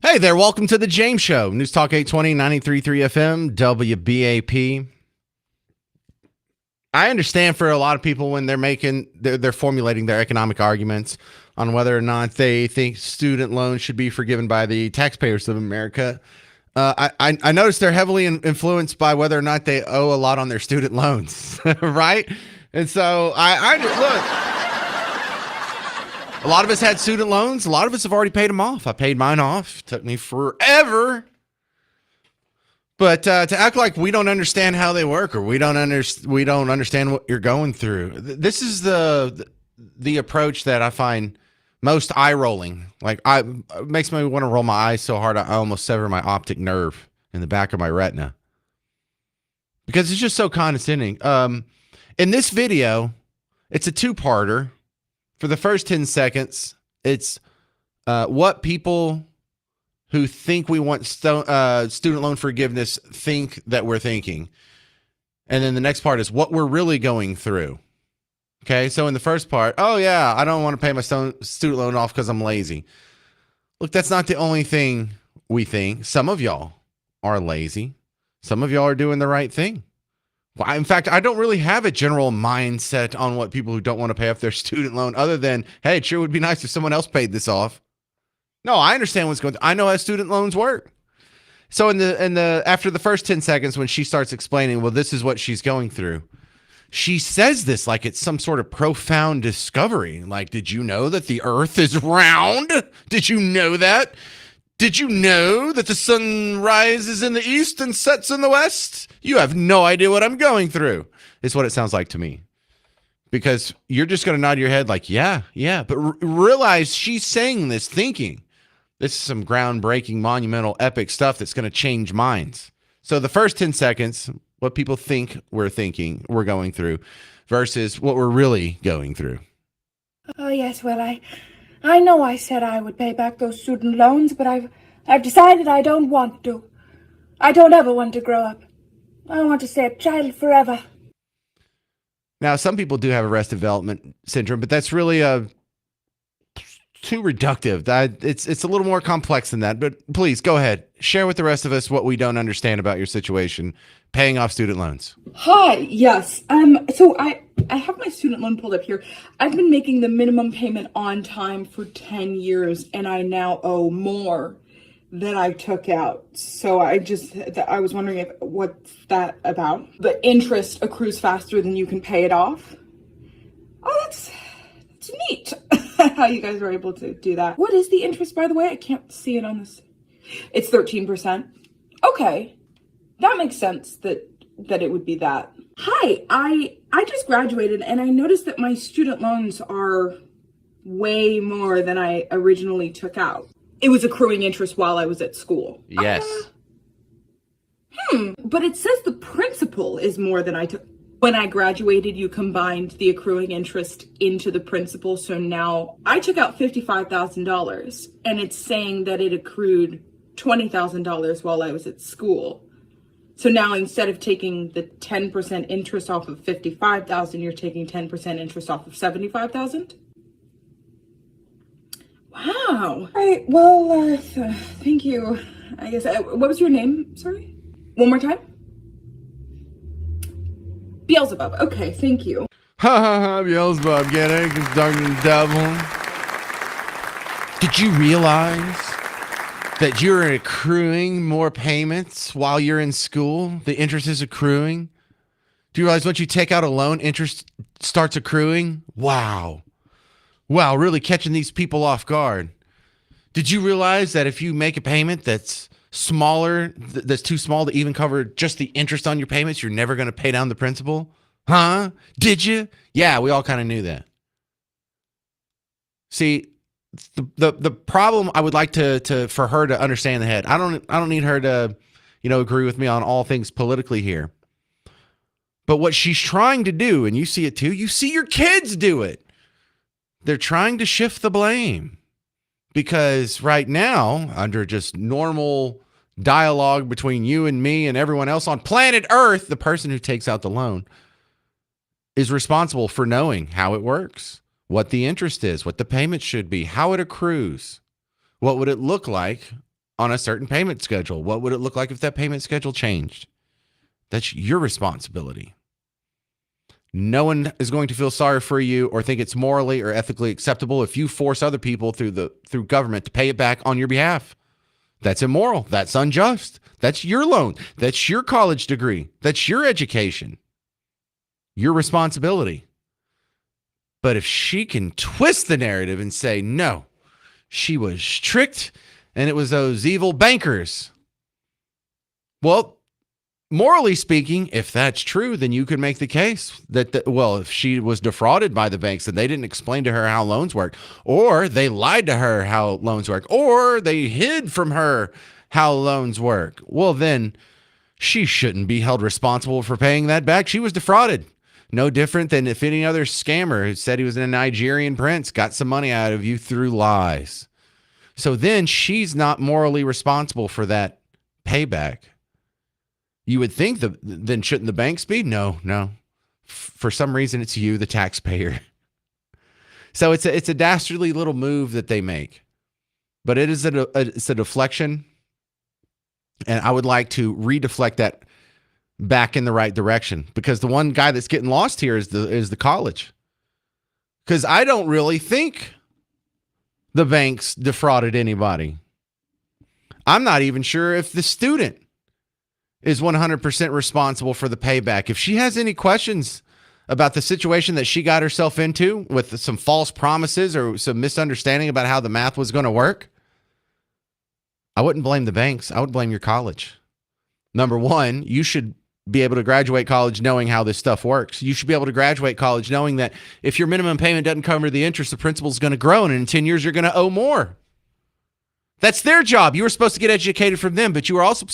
Hey there, welcome to the James Show. News Talk 820, 93.3 FM, WBAP. I understand for a lot of people when they're formulating their economic arguments on whether or not they think student loans should be forgiven by the taxpayers of America. I noticed they're heavily influenced by whether or not they owe a lot on their student loans, right? And so I look. A lot of us had student loans. A lot of us have already paid them off. I paid mine off. It took me forever. But to act like we don't understand how they work or we don't understand what you're going through. This is the approach that I find most eye-rolling. Like it makes me want to roll my eyes so hard I almost sever my optic nerve in the back of my retina. Because it's just so condescending. In this video, it's a two-parter. For the first 10 seconds, it's what people who think we want student loan forgiveness think that we're thinking. And then the next part is what we're really going through. Okay, so in the first part, oh yeah, I don't want to pay my student loan off because I'm lazy. Look, that's not the only thing we think. Some of y'all are lazy. Some of y'all are doing the right thing. Well, in fact, I don't really have a general mindset on what people who don't want to pay off their student loan other than, hey, it sure would be nice if someone else paid this off. No, I understand what's going on. I know how student loans work. So in the after the first 10 seconds when she starts explaining, well, this is what she's going through. She says this like it's some sort of profound discovery. Like, did you know that the earth is round? Did you know that? Did you know that the sun rises in the east and sets in the west? You have no idea what I'm going through. Is what it sounds like to me. Because you're just going to nod your head like, yeah. But realize she's saying this thinking. This is some groundbreaking, monumental, epic stuff that's going to change minds. So the first 10 seconds, what people think we're thinking we're going through versus what we're really going through. Oh, yes, well, I know I said I would pay back those student loans, but I've decided I don't want to. I don't ever want to grow up. I want to stay a child forever. Now, some people do have arrested development syndrome, but that's really too reductive. It's a little more complex than that. But please, go ahead. Share with the rest of us what we don't understand about your situation, paying off student loans. Hi, yes. So I have my student loan pulled up here. I've been making the minimum payment on time for 10 years, and I now owe more than I took out. So I was wondering what's that about? The interest accrues faster than you can pay it off. Oh, that's neat. How you guys were able to do that. What is the interest, by the way? I can't see it on this. It's 13%. Okay. That makes sense that it would be that. Hi, I just graduated and I noticed that my student loans are way more than I originally took out. It was accruing interest while I was at school. Yes. But it says the principal is more than I took. When I graduated, you combined the accruing interest into the principal. So now I took out $55,000 and it's saying that it accrued $20,000 while I was at school. So now instead of taking the 10% interest off of $55,000, you're taking 10% interest off of $75,000? Wow. All right, well, thank you. I guess, what was your name? Sorry? One more time? Beelzebub. Okay, thank you. Ha ha ha, Beelzebub, get it? It's talking to the devil. Did you realize that you're accruing more payments while you're in school? The interest is accruing. Do you realize once you take out a loan, interest starts accruing? Wow, really catching these people off guard. Did you realize that if you make a payment that's smaller, that's too small to even cover just the interest on your payments, you're never going to pay down the principal? Huh? Did you? Yeah, we all kind of knew that. See, the problem I would like to for her to understand the head. I don't need her to, agree with me on all things politically here. But what she's trying to do, and you see it too, you see your kids do it. They're trying to shift the blame. Because right now, under just normal dialogue between you and me and everyone else on planet Earth, the person who takes out the loan is responsible for knowing how it works, what the interest is, what the payment should be, how it accrues, what would it look like on a certain payment schedule. What would it look like if that payment schedule changed? That's your responsibility. No one is going to feel sorry for you or think it's morally or ethically acceptable if you force other people through government to pay it back on your behalf. That's immoral. That's unjust. That's your loan. That's your college degree. That's your education. Your responsibility. But if she can twist the narrative and say, no, she was tricked and it was those evil bankers. Well, morally speaking, if that's true, then you could make the case that, if she was defrauded by the banks and they didn't explain to her how loans work, or they lied to her how loans work, or they hid from her how loans work, well, then she shouldn't be held responsible for paying that back. She was defrauded. No different than if any other scammer who said he was a Nigerian prince got some money out of you through lies. So then she's not morally responsible for that payback. You would think then shouldn't the banks be? No. For some reason, it's you, the taxpayer. So it's a dastardly little move that they make, but it's a deflection, and I would like to redeflect that back in the right direction, because the one guy that's getting lost here is the college, because I don't really think the banks defrauded anybody. I'm not even sure if the student is 100% responsible for the payback. If she has any questions about the situation that she got herself into with some false promises or some misunderstanding about how the math was going to work, I wouldn't blame the banks. I would blame your college. Number one, you should be able to graduate college knowing how this stuff works. You should be able to graduate college knowing that if your minimum payment doesn't cover the interest, the principal is going to grow, and in 10 years, you're going to owe more. That's their job. You were supposed to get educated from them, but you were also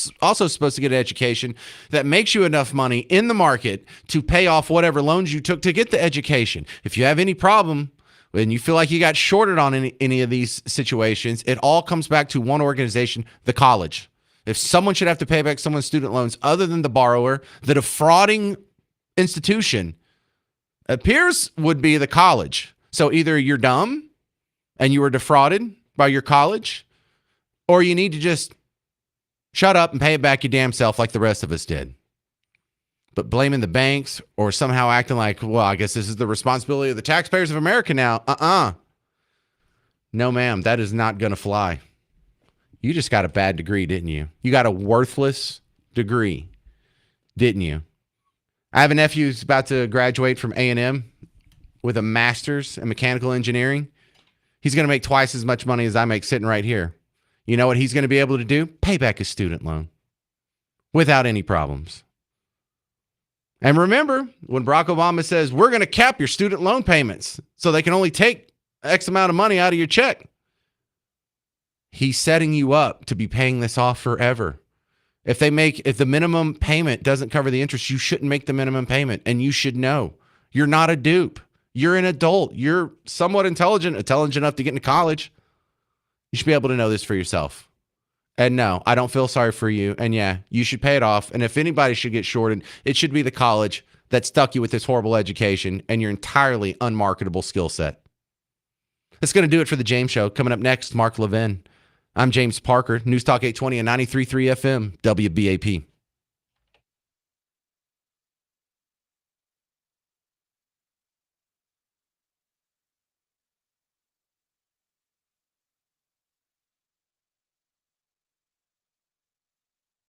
supposed to get an education that makes you enough money in the market to pay off whatever loans you took to get the education. If you have any problem and you feel like you got shorted on any of these situations, it all comes back to one organization, the college. If someone should have to pay back someone's student loans other than the borrower, the defrauding institution appears would be the college. So either you're dumb and you were defrauded by your college, or you need to just shut up and pay it back your damn self like the rest of us did. But blaming the banks or somehow acting like, well, I guess this is the responsibility of the taxpayers of America now. No, ma'am, that is not going to fly. You just got a bad degree, didn't you? You got a worthless degree, didn't you? I have a nephew who's about to graduate from A&M with a master's in mechanical engineering. He's going to make twice as much money as I make sitting right here. You know what he's going to be able to do? Pay back his student loan without any problems. And remember, when Barack Obama says, we're going to cap your student loan payments so they can only take X amount of money out of your check, he's setting you up to be paying this off forever. If the minimum payment doesn't cover the interest, you shouldn't make the minimum payment. And you should know you're not a dupe. You're an adult. You're somewhat intelligent enough to get into college. You should be able to know this for yourself. And no, I don't feel sorry for you. And yeah, you should pay it off. And if anybody should get shorted, it should be the college that stuck you with this horrible education and your entirely unmarketable skill set. That's going to do it for the James Show. Coming up next, Mark Levin. I'm James Parker, News Talk 820 and 93.3 FM, WBAP.